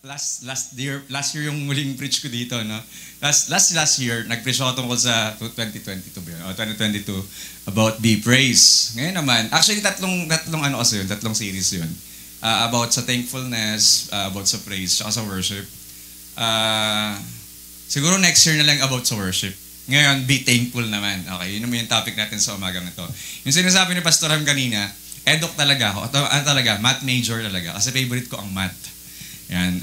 last year yung muling preach ko dito, no? Last year, nag-preach ako tungkol sa 2022 ba yun? O 2022 about be praise. Ngayon naman, actually tatlong ano kasi yun, tatlong series yun. About sa thankfulness, about sa praise, tsaka sa worship. Siguro next year na lang about sa worship. Ngayon, be thankful naman. Okay, yun naman yung topic natin sa umagang ito. Yung sinasabi ni Pastor Ham kanina, eduk talaga ako. Ano talaga, math major talaga. Kasi favorite ko ang math. Yan.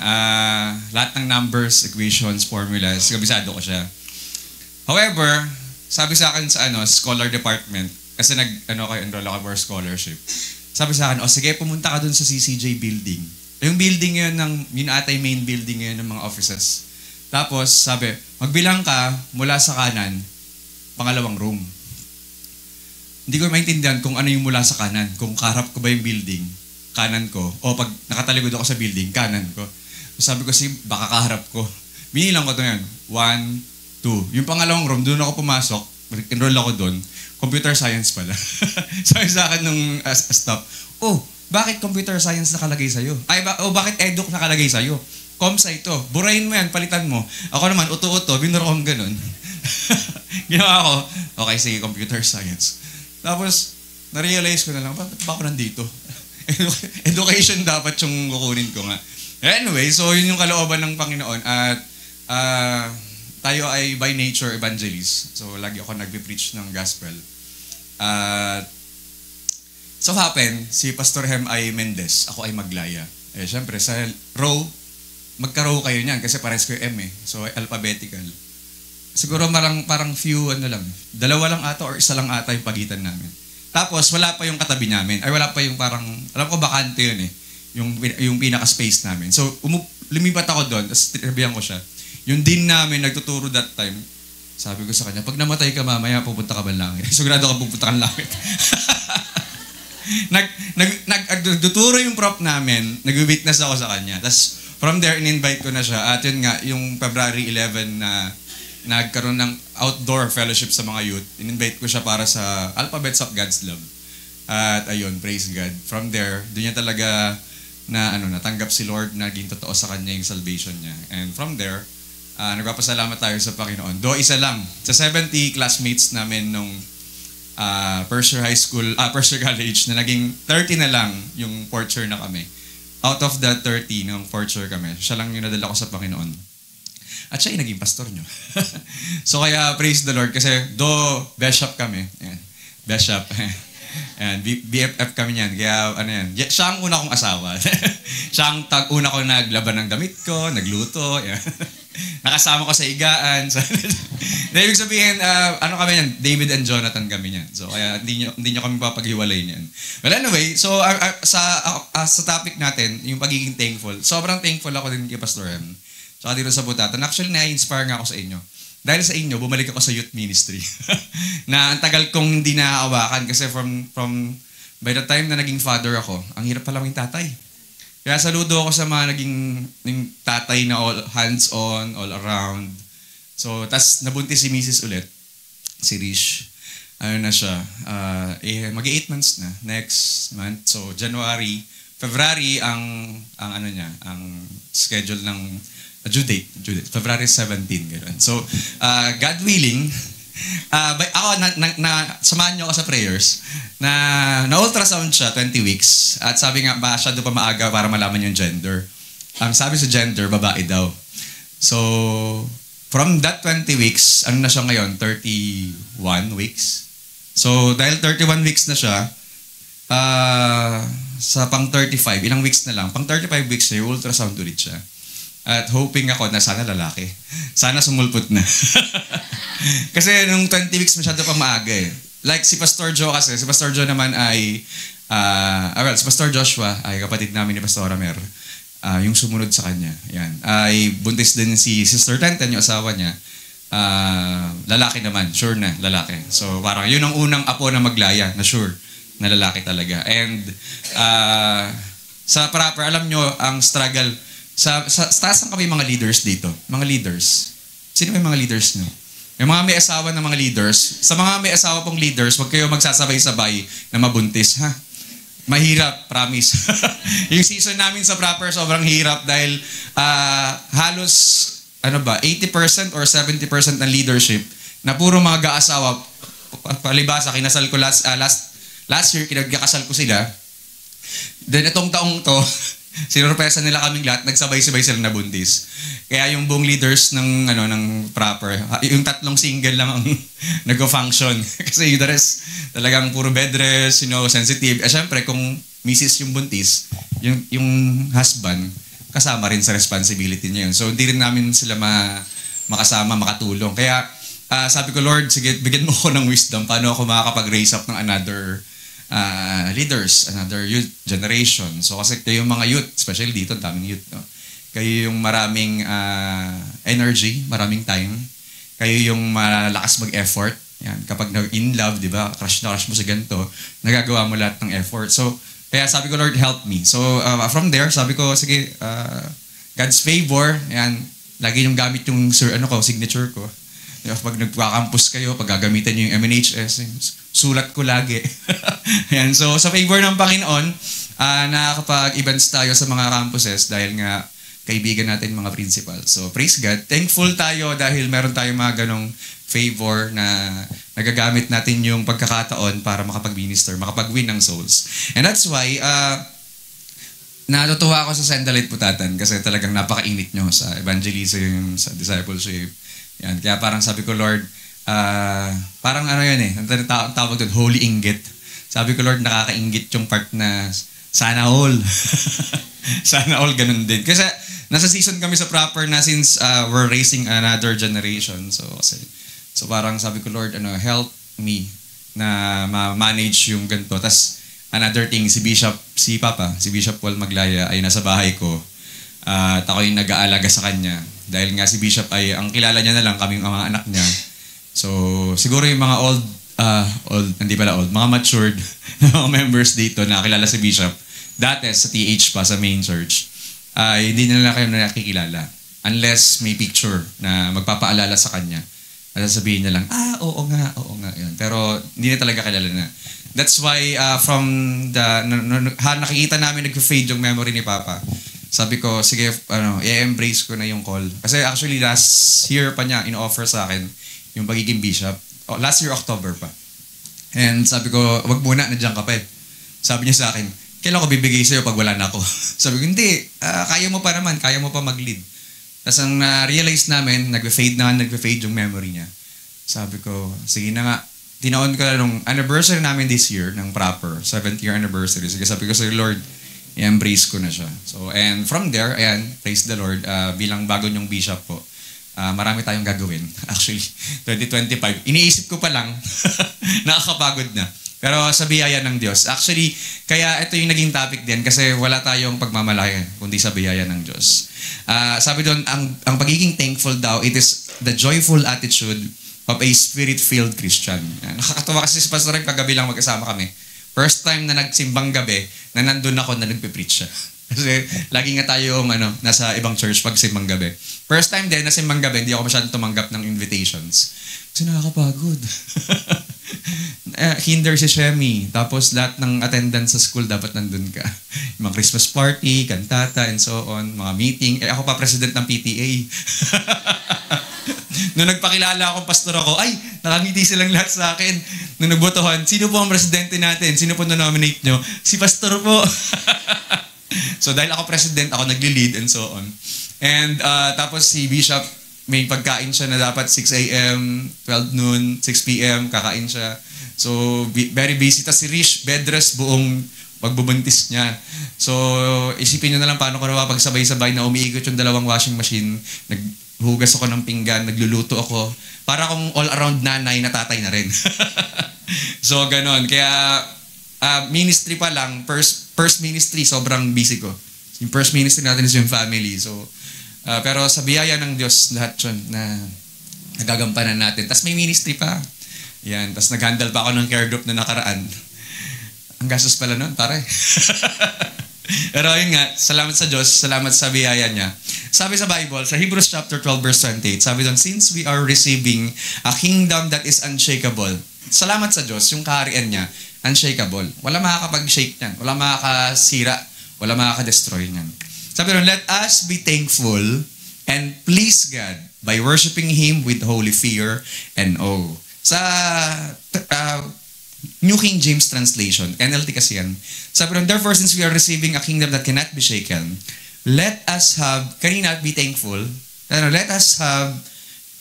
Lahat ng numbers, equations, formulas, kabisado ko siya. However, sabi sa akin sa scholar department, kasi enroll ako for scholarship. Sabi sa akin, sige, pumunta ka dun sa CCJ building. Yung building yun, yun ata yung main building yun ng mga offices. Tapos, sabi, magbilang ka mula sa kanan, pangalawang room. Hindi ko maintindihan kung ano yung mula sa kanan. Kung kaharap ko ba yung building, kanan ko. O pag nakatalikod ako sa building, kanan ko. Sabi ko, baka kaharap ko. Binilang ko ito yan. 1, 2. Yung pangalawang room, doon ako pumasok. Enroll ako doon. Computer science pala. Sabi sa akin nung staff, bakit computer science nakalagay sa'yo? Bakit eduk nakalagay sa'yo? Comsa ito. Burahin mo yan, palitan mo. Ako naman, uto-uto, binuro kong ganun. Ginawa ko, okay, sige, computer science. Tapos, na-realize ko na lang, bakit ba ako nandito? Education dapat yung kukunin ko nga. Anyway, so yun yung kalooban ng Panginoon. At tayo ay by nature evangelist. So lagi ako nagpe-preach ng gospel. At so happen, si Pastor Hem ay Mendez, ako ay Maglaya. Siyempre, sa row, magka-row kayo niyan kasi parehas ko yung M eh. So alphabetical. Siguro parang few, dalawa lang ata or isa lang ata yung pagitan namin. Tapos, wala pa yung katabi namin. Ay, wala pa yung parang, alam ko bakante yun eh. Yung pinaka-space namin. So, lumipat ako doon, tapos tinabihan ko siya. Yung din namin, nagtuturo that time, sabi ko sa kanya, pag namatay ka mamaya, pupunta ka ba langit? Sigurado ka pupunta ka langit. Nagtuturo yung prop namin, nag-witness ako sa kanya. Tapos, from there, in-invite ko na siya. At yun nga, yung February 11 na nagkaroon ng outdoor fellowship sa mga youth. In-invite ko siya para sa Alphabets of God's Love. At ayun, praise God. From there, doon niya talaga natanggap si Lord, naging totoo sa kanya yung salvation niya. And from there, nagpapasalamat tayo sa Panginoon. Do isa lang, sa 70 classmates namin nung first year high school, first year college, na naging 30 na lang yung fourth year na kami. Out of the 30 nung fourth year kami, siya lang yung nadala ko sa Panginoon. At siya yung naging pastor nyo. So kaya praise the Lord kasi bishop kami. Ayan. Bishop. Ayan. BFF kami niyan. Kaya siya ang una kong asawa. Siya ang una ko naglaban ng damit ko, nagluto. Ayan. Nakasama ko sa higaan. So, ibig sabihin, kami yan? David and Jonathan kami niyan. So kaya hindi nyo kami papaghiwalay niyan. Well anyway, so sa topic natin, yung pagiging thankful. Sobrang thankful ako din kay Pastor M. Saka dito sa Butatan. Actually, na-inspire nga ako sa inyo. Dahil sa inyo, bumalik ako sa youth ministry. Na ang tagal kong hindi naaawakan kasi from by the time na naging father ako, ang hirap pala maging tatay. Kaya saludo ako sa mga naging tatay na all hands-on, all around. So, tas nabuntis si Mrs. ulit, si Rish. Na siya, mag-8 months na, next month. So, February ang schedule ng due date, February 17, gano'n. So, God willing, ako, samahan niyo ako sa prayers, na-ultrasound siya 20 weeks, at sabi nga, masyado pa maaga para malaman yung gender. Ang sabi sa gender, babae daw. So, from that 20 weeks, na siya ngayon? 31 weeks. So, dahil 31 weeks na siya, sa pang 35, ilang weeks na lang, pang 35 weeks na yung ultrasound ulit siya. At hoping ako na sana lalaki. Sana sumulpot na. Kasi nung 20 weeks masyado pa maaga eh. Like si Pastor Joe kasi, si Pastor Joe naman ay, si Pastor Joshua ay kapatid namin ni Pastor Amer. Yung sumunod sa kanya. Yan. Ay buntis din si Sister Tenten, yung asawa niya. Lalaki naman, sure na, lalaki. So parang yun ang unang apo na Maglaya, na sure, na lalaki talaga. And sa proper, alam nyo, ang struggle, sa taas kami mga leaders dito. Mga leaders. Sino may mga leaders nyo? May mga may asawa ng mga leaders. Sa mga may asawa pong leaders, huwag kayo magsasabay-sabay na mabuntis, ha? Mahirap, promise. Yung season namin sa proper sobrang hirap dahil halos 80% or 70% ng leadership na puro mga ga-asawa. Palibasa, kinasal ko last year, kinagkasal ko sila. Then itong taong to, sinurpresa nila kaming lahat, nagsabay-sabay sila nabuntis. Kaya yung buong leaders ng proper, yung 3 single lang ang nag-function. Kasi yung the rest, talagang puro bed rest, sensitive. Syempre, kung misis yung buntis, yung husband, kasama rin sa responsibility niya yun. So, hindi rin namin sila makasama, makatulong. Kaya, sabi ko, Lord, sige, bigyan mo ko ng wisdom. Paano ako makakapag-raise up ng another leaders, another youth generation. So kasi kayo yung mga youth, especially dito, daming youth, no? Kayo yung maraming energy, maraming time. Kayo yung malakas mag-effort. Yan. Kapag in love, di ba, crush na crush mo sa ganito, nagagawa mo lahat ng effort. So, kaya sabi ko, Lord, help me. So, from there, sabi ko, sige, God's favor, yan, lagi yung gamit yung signature ko. Pag nagpa-campus kayo, pag gagamitin nyo yung MNHS, sulat ko lagi. Ayan, so sa favor ng Panginoon, nakakapag-events tayo sa mga campuses dahil nga kaibigan natin mga principal. So praise God. Thankful tayo dahil meron tayong mga ganong favor na nagagamit natin yung pagkakataon para makapag-minister, makapag-win ng souls. And that's why, natutuwa ako sa Sandalite Putatan kasi talagang napakainit nyo sa evangelism, sa discipleship. Yan. Kaya parang sabi ko, Lord, parang ang tawag doon, holy inggit. Sabi ko, Lord, nakakainggit yung part na sana all. Sana all, ganun din. Kasi nasa season kami sa proper na since we're raising another generation. So parang sabi ko, Lord, help me na ma-manage yung ganito. Tas another thing, si Bishop Paul Maglaya ay nasa bahay ko. At ako yung nag-aalaga sa kanya. Dahil nga si Bishop ay, ang kilala niya na lang kaming mga anak niya. So, siguro yung mga mga matured na mga members dito na kilala si Bishop, dati sa TH pa, sa main church, hindi nila kayo nakikilala. Unless may picture na magpapaalala sa kanya. At sasabihin niya lang, oo nga. Yun. Pero hindi na talaga kilala na. That's why, nakikita namin nag-fade yung memory ni Papa. Sabi ko, sige, i-embrace ko na yung call. Kasi actually, last year pa niya in-offer sa akin yung pagiging bishop. Last year, October pa. And sabi ko, wag muna, nandiyan ka pa eh. Sabi niya sa akin, kailan ko bibigay sa'yo pag wala na ako? Sabi ko, hindi, kaya mo pa naman, kaya mo pa mag-lead. Tapos ang na-realize namin, nag-fade yung memory niya. Sabi ko, sige na nga, tinaon ko na nung anniversary namin this year, ng proper, 7th year anniversary. Sige, sabi ko sa Lord, i-embrace ko na siya. So, and from there, ayan, praise the Lord, bilang bago niyong bishop po, marami tayong gagawin. Actually, 2025, iniisip ko pa lang, nakakapagod na. Pero sa biyaya ng Diyos. Actually, kaya ito yung naging topic din kasi wala tayong pagmamalaki kundi sa biyaya ng Diyos. Sabi doon, ang pagiging thankful daw, it is the joyful attitude of a spirit-filled Christian. Nakakatawa kasi si Pastor Rem, kagabi lang mag-asama kami. First time na nagsimbang gabi, na nandun ako na nagpipreach siya. Kasi lagi nga tayong nasa ibang church pag simbang gabi. First time din na simbang gabi, hindi ako masyadong tumanggap ng invitations. Kasi nakakapagod. Hinder si Shemi. Tapos lahat ng attendance sa school dapat nandun ka. Yung mga Christmas party, kantata, and so on, mga meeting. Ako pa president ng PTA. Nung nagpakilala akong pastor ako, ay, nakangiti silang lahat sa akin. Nung nagbotohan, sino po ang presidente natin? Sino po na-nominate nyo? Si pastor po. So dahil ako president, ako nagli-lead and so on. And tapos si Bishop, may pagkain siya na dapat 6 a.m., 12 noon, 6 p.m., kakain siya. So very busy. Tapos si Rish, bed rest buong pagbubuntis niya. So isipin nyo na lang paano ko pagsabay-sabay na umiikot yung dalawang washing machine, naghugas ako ng pinggan, nagluluto ako. Para akong all-around nanay na tatay na rin. So, ganon. Kaya, ministry pa lang, first ministry, sobrang busy ko. Yung first ministry natin is yung family. So, pero sa biyaya ng Diyos, lahat yun na nagagampanan natin. Tapos may ministry pa. Yan. Tapos nag-handle pa ako ng care group na nakaraan. Ang gastos pala nun, pare. Pero yun nga, salamat sa Diyos, salamat sa biyaya niya. Sabi sa Bible, sa Hebrews chapter 12 verse 28, sabi doon, since we are receiving a kingdom that is unshakable, salamat sa Diyos, yung kaharian niya, unshakable. Wala makakapag-shake niyan, wala makakasira, wala makakadestroy niyan. Sabi doon, let us be thankful and please God by worshiping Him with holy fear and awe. Sa New King James Translation, NLT kasi yan. Sabi doon, therefore, since we are receiving a kingdom that cannot be shaken, let us have, kanina be thankful, let us have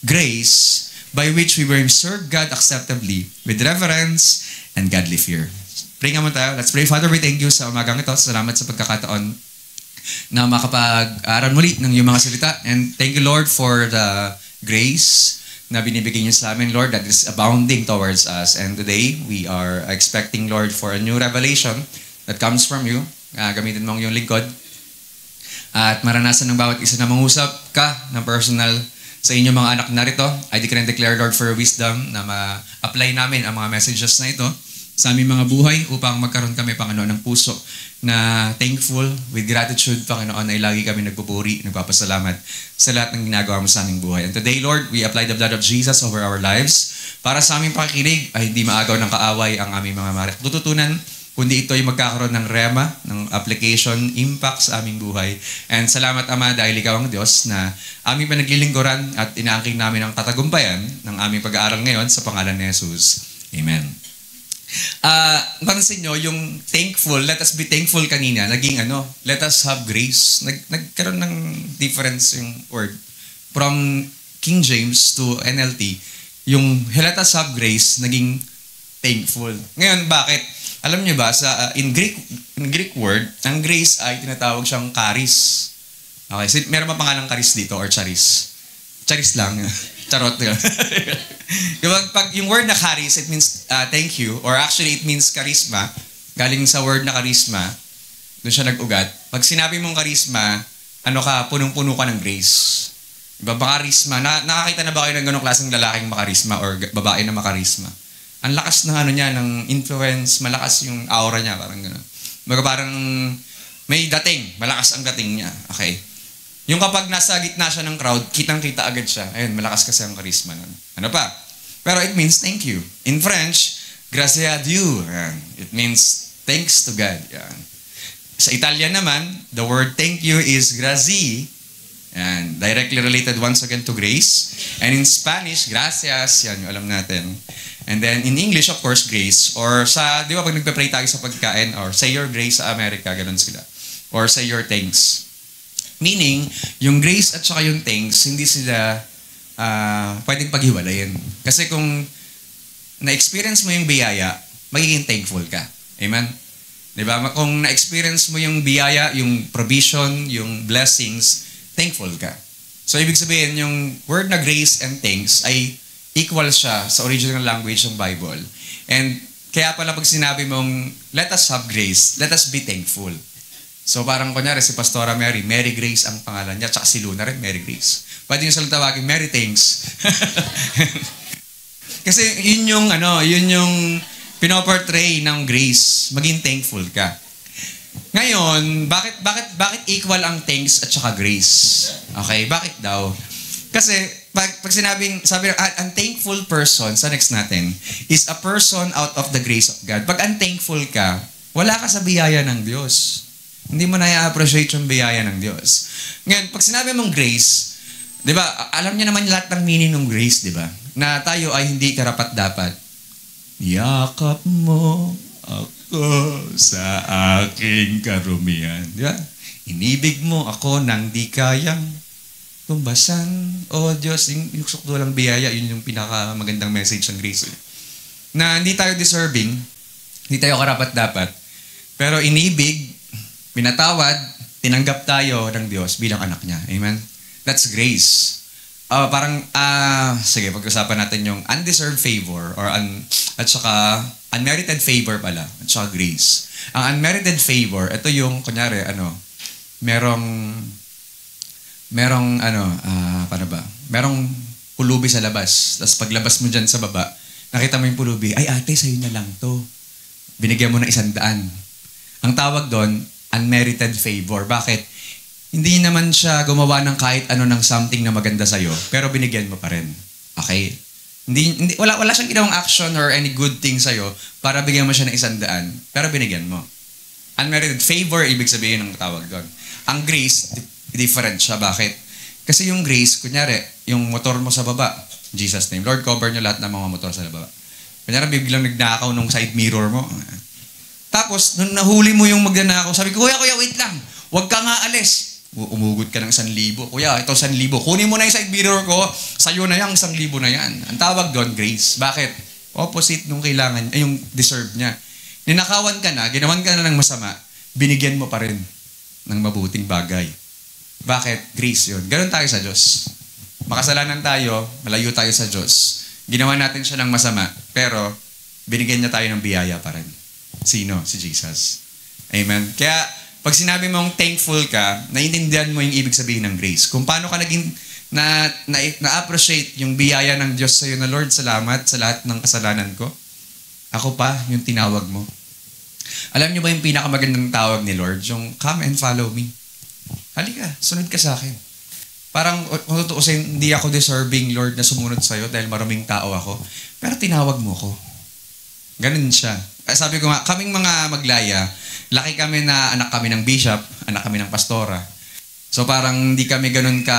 grace by which we will serve God acceptably with reverence and godly fear. Pray nga mo tayo. Let's pray. Father, we thank you sa umagang ito. Salamat sa pagkakataon na makapag-aral muli ng iyong mga salita. And thank you, Lord, for the grace na binibigay niyo sa amin, Lord, that is abounding towards us. And today, we are expecting, Lord, for a new revelation that comes from you. Gamitin mo ang iyong lingkod. At maranasan ng bawat isa na mangusap ka ng personal sa inyong mga anak narito. I decree and declare, Lord, for wisdom na ma-apply namin ang mga messages na ito sa aming mga buhay upang magkaroon kami, Panginoon, ng puso na thankful, with gratitude, Panginoon, ay lagi kami nagpupuri, nagpapasalamat sa lahat ng ginagawa mo sa aming buhay. And today, Lord, we apply the blood of Jesus over our lives para sa aming pakikinig ay hindi maagaw ng kaaway ang aming mga tututunan, kundi ito ay magkakaroon ng rema, ng application, impact sa aming buhay. And salamat, Ama, dahil ikaw ang Diyos na aming panaglilingkuran at inaangking namin ang katagumpayan ng aming pag-aaral ngayon sa pangalan ni Jesus. Amen. Pansin nyo, yung thankful, let us be thankful kanina, naging let us have grace. Nagkaroon ng difference yung word. From King James to NLT, yung let us have grace, naging thankful. Ngayon, bakit? Alam niyo ba, in Greek word, ang grace ay tinatawag siyang charis. Okay, so, meron pa pangalang charis dito or charis? Charis lang. Charot. Yung word na charis, it means thank you, or actually it means charisma. Galing sa word na charisma, doon siya nag-ugat. Pag sinabi mong charisma, punong-puno ka ng grace. Diba, makarisma. Nakakita na ba kayo ng ganong klaseng lalaking makarisma or babae na makarisma? Ang lakas ng niya, ng influence, malakas yung aura niya, parang gano'n. Parang may dating, malakas ang dating niya. Okay. Yung kapag nasa gitna siya ng crowd, kitang-kita agad siya. Ayun, malakas kasi ang charisma nun. Ano pa? Pero it means thank you. In French, grazie à Dieu. Yan. It means thanks to God. Yan. Sa Italian naman, the word thank you is grazie. Yan. Directly related once again to grace. And in Spanish, gracias. Yan yung alam natin. And then in English, of course, grace. Or di ba pag nagpe-pray tayo sa pagkain, or say your grace sa America, ganun sila. Or say your thanks. Meaning, yung grace at saka yung thanks, hindi sila pwedeng paghiwalayin. Kasi kung na-experience mo yung biyaya, magiging thankful ka. Amen? Diba? Kung na-experience mo yung biyaya, yung provision, yung blessings, thankful ka. So, ibig sabihin, yung word na grace and thanks ay equal siya sa original language ng Bible. And kaya pala pag sinabi mong, let us have grace, let us be thankful. So parang kunyari si Pastora Mary, Mary Grace ang pangalan niya, tsaka si Luna rin, Mary Grace. Pwede nyo silang tawagin, Mary Thanks. Kasi yun yung pinoportray ng grace, maging thankful ka. Ngayon, bakit equal ang thanks at saka grace? Okay, bakit daw? Kasi pag sabi ang thankful person, sa next natin, is a person out of the grace of God. Pag unthankful ka, wala ka sa biyaya ng Diyos. Hindi mo na i-appreciate yung biyaya ng Diyos. Ngayon, pag sinabi mong grace, di ba, alam niyo naman lahat ng meaning ng grace, di ba? Na tayo ay hindi karapat-dapat. Yakap mo ako sa aking karumihan. Di ba? Inibig mo ako nang di kayang tumbasan. O Diyos, yung sukdulang biyaya, yun yung pinakamagandang message ng grace. Na hindi tayo deserving, hindi tayo karapat-dapat, pero inibig, pinatawad, tinanggap tayo ng Diyos bilang anak niya. Amen? That's grace. Sige, pag-usapan natin yung undeserved favor at saka unmerited favor pala, at saka grace. Ang unmerited favor, ito yung, kunyari, merong pulubi sa labas. Tapos paglabas mo dyan sa baba, nakita mo yung pulubi, ay ate, sa'yo na lang to. Binigyan mo na 100. Ang tawag doon, unmerited favor. Bakit? Hindi naman siya gumawa ng kahit ano ng something na maganda sa'yo, pero binigyan mo pa rin. Okay? Wala siyang ginawang action or any good thing sa'yo para bigyan mo siya ng 100, pero binigyan mo. Unmerited favor, ibig sabihin ng tawag doon. Ang grace, different siya. Bakit? Kasi yung grace, kunyari, yung motor mo sa baba, Jesus name, Lord, cover niyo lahat ng mga motor sa baba. Kunyari, biglang nagnakaw nung side mirror mo. Tapos, nung nahuli mo yung magnanakaw, sabi ko, Kuya, wait lang. Huwag ka nga alis. Umugot ka ng 1,000. Kuya, ito 1,000. Kunin mo na yung side mirror ko. Sa'yo na yung 1,000 na yan. Ang tawag doon, grace. Bakit? Opposite nung kailangan, yung deserve niya. Ninakawan ka na, ginawan ka na ng masama, binigyan mo pa rin ng mabuting bagay. Bakit? Grace yun. Ganon tayo sa Diyos. Makasalanan tayo, malayo tayo sa Diyos. Ginawa natin siya ng masama, pero binigyan niya tayo ng biyaya pa rin. Sino? Si Jesus. Amen? Kaya, pag sinabi mong thankful ka, naiintindihan mo yung ibig sabihin ng grace. Kung paano ka naging na-appreciate yung biyaya ng Diyos sa'yo na, Lord, salamat sa lahat ng kasalanan ko. Ako pa, yung tinawag mo. Alam niyo ba yung pinakamagandang tawag ni Lord? Yung, come and follow me. Halika, sunod ka sa akin. Parang, kung tutuusin, hindi ako deserving, Lord, na sumunod sa'yo dahil maraming tao ako. Pero tinawag mo ko. Ganun siya. Sabi ko nga, kaming mga maglaya, laki kami na anak kami ng bishop, anak kami ng pastora. So parang hindi kami ganun ka,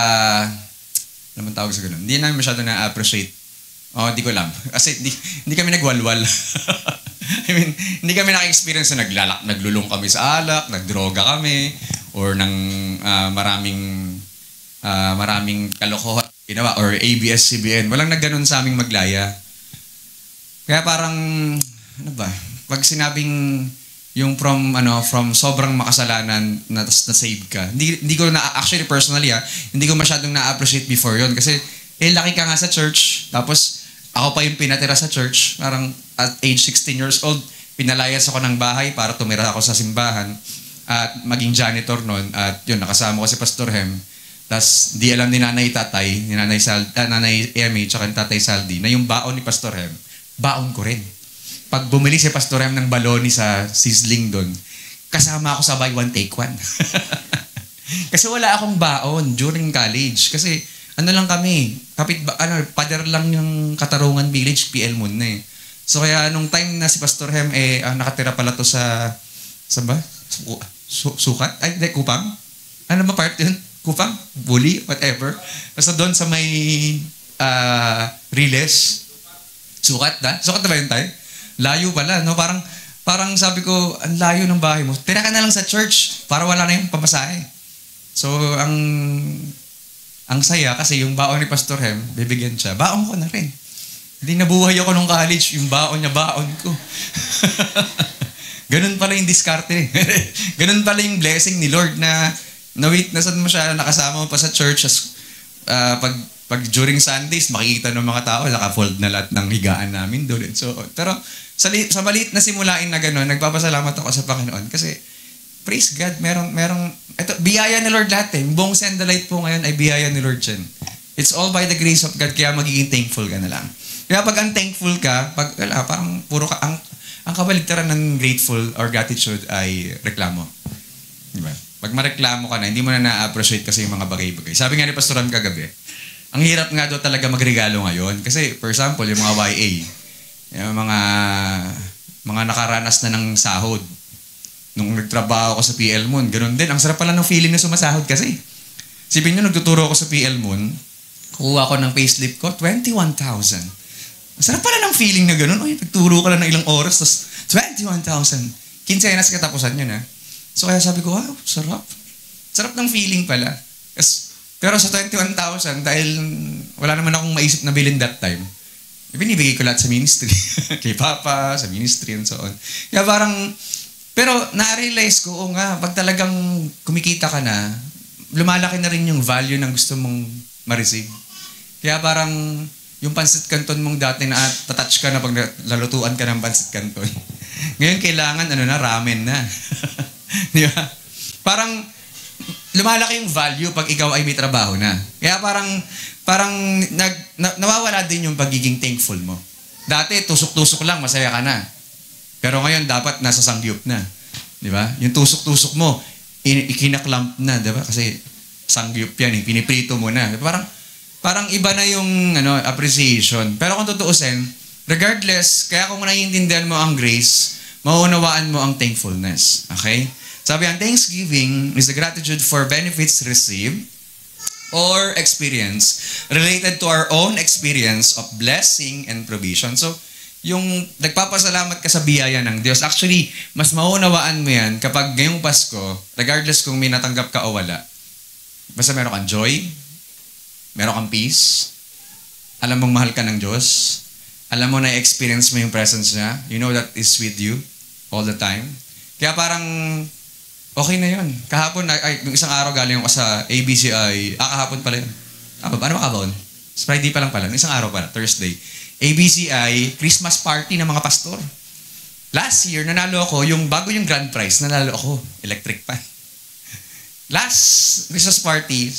ano man tawag sa ganun? Hindi namin masyado na-appreciate. Hindi ko alam. Kasi hindi kami nagwalwal. I mean, hindi kami naka-experience na naglulong kami sa alak, nagdroga kami, or ng maraming kalokohan ginawa, or ABS-CBN. Walang nagganon sa aming maglaya. Kaya parang, ano ba, pag sinabing yung from sobrang makasalanan na save ka. Hindi ko na actually personally hindi ko masyadong na-appreciate before yon kasi laki ka nga sa church, tapos ako pa yung pinatira sa church, parang at age 16 years old, pinalayas ako ng bahay para tumira ako sa simbahan at maging janitor noon, at yun, nakasama ko si Pastor Hem. Tapos di alam ni Nanay Nanay Emmy tsaka ni Tatay Saldi na yung baon ni Pastor Hem, baon ko rin. Pag bumili si Pastor Hem ng baloni sa Sizzling doon, kasama ako sa buy one take one. Kasi wala akong baon during college. Kasi ano lang kami, pader lang yung Katarungan Village, PL Moon na eh. So kaya nung time na si Pastor Hem, nakatira pala to sa ba? Sukat? Ay, hindi, Kupang? Ano ba part yun? Kupang? Buli? Whatever. Basta doon sa may Riles. Sukat na? Sukat na ba yun tayo? Layo pala, no? Parang sabi ko, ang layo ng bahay mo. Tira ka na lang sa church para wala na yung pamasahe. So, ang saya kasi yung baon ni Pastor Hem, bibigyan siya. Baon ko na rin. Hindi nabuhay ako nung college, yung baon niya, baon ko. Ganun pala yung diskarte. Ganun pala yung blessing ni Lord na na-witnessan mo siya, nakasama mo pa sa church. Pag during Sundays, makikita ng mga tao, naka-fold na lahat ng higaan namin doon. So, pero sa maliit na simulain na gano'n, nagpapasalamat ako sa Panginoon kasi praise God, merong ito, biyaya ni Lord lahat eh. Buong Send the Light po ngayon ay biyaya ni Lord dyan. It's all by the grace of God, kaya magiging thankful ka na lang. Kaya pag unthankful ka, parang puro ka, ang kabaligtaran ng grateful or gratitude ay reklamo. Diba? Pag mareklamo ka na, hindi mo na na-appreciate kasi yung mga bagay-bagay. Sabi nga ni Pastor Ram kagabi, ang hirap nga daw talaga magregalo ngayon. Kasi, for example, yung mga YA, yung mga nakaranas na ng sahod. Nung nagtrabaho ako sa PL Moon, ganun din. Ang sarap pala ng feeling na sumasahod kasi. Sipin nyo, nagtuturo ako sa PL Moon, kuha ko ng payslip ko, 21,000. Ang sarap pala ng feeling na ganun. Uy, nagturo ka lang ng ilang oras, tapos 21,000. Kinsenas katapusan yun, ha? So, kaya sabi ko, wow, sarap. Sarap ng feeling pala. Pero sa 21,000, dahil wala naman akong maisip na bilhin that time, binibigay ko lahat sa ministry. Kay Papa, sa ministry, and so on. Kaya parang, pero na-realize ko, nga, pag talagang kumikita ka na, lumalaki na rin yung value ng gusto mong ma-receive. Kaya parang, yung pansit canton mong dati na tatouch ka na pag lalutuan ka ng pansit canton. Ngayon kailangan, ramen na. Di ba? Parang, lumalaki yung value pag ikaw ay may trabaho na. Kaya parang nawawala din yung pagiging thankful mo. Dati, tusok-tusok lang, masaya ka na. Pero ngayon, dapat nasa sangyup na. Di ba? Yung tusok-tusok mo, ikinaklamp na, di ba? Kasi sangyup yan, piniprito mo na. Parang iba na yung appreciation. Pero kung tutuusin, regardless, kaya kung naiintindihan mo ang grace, maunawaan mo ang thankfulness. Okay? Sabi ang thanksgiving is the gratitude for benefits received or experience related to our own experience of blessing and provision. So, yung nagpapasalamat ka sa biyaya ng Diyos, actually, mas maunawaan mo yan kapag ngayong Pasko, regardless kung may natanggap ka o wala, basta meron kang joy, meron kang peace, alam mong mahal ka ng Diyos, alam mo na experience mo yung presence niya, you know that is with you all the time. Kaya parang, okay na yun. Kahapon, yung isang araw galing ako sa ABCI, kahapon pala yun. Paano makabawon? Friday pa lang pala, isang araw pala, Thursday. ABCI, Christmas party ng mga pastor. Last year, nanalo ako, bago yung grand prize, nanalo ako, electric pan. Last Christmas party,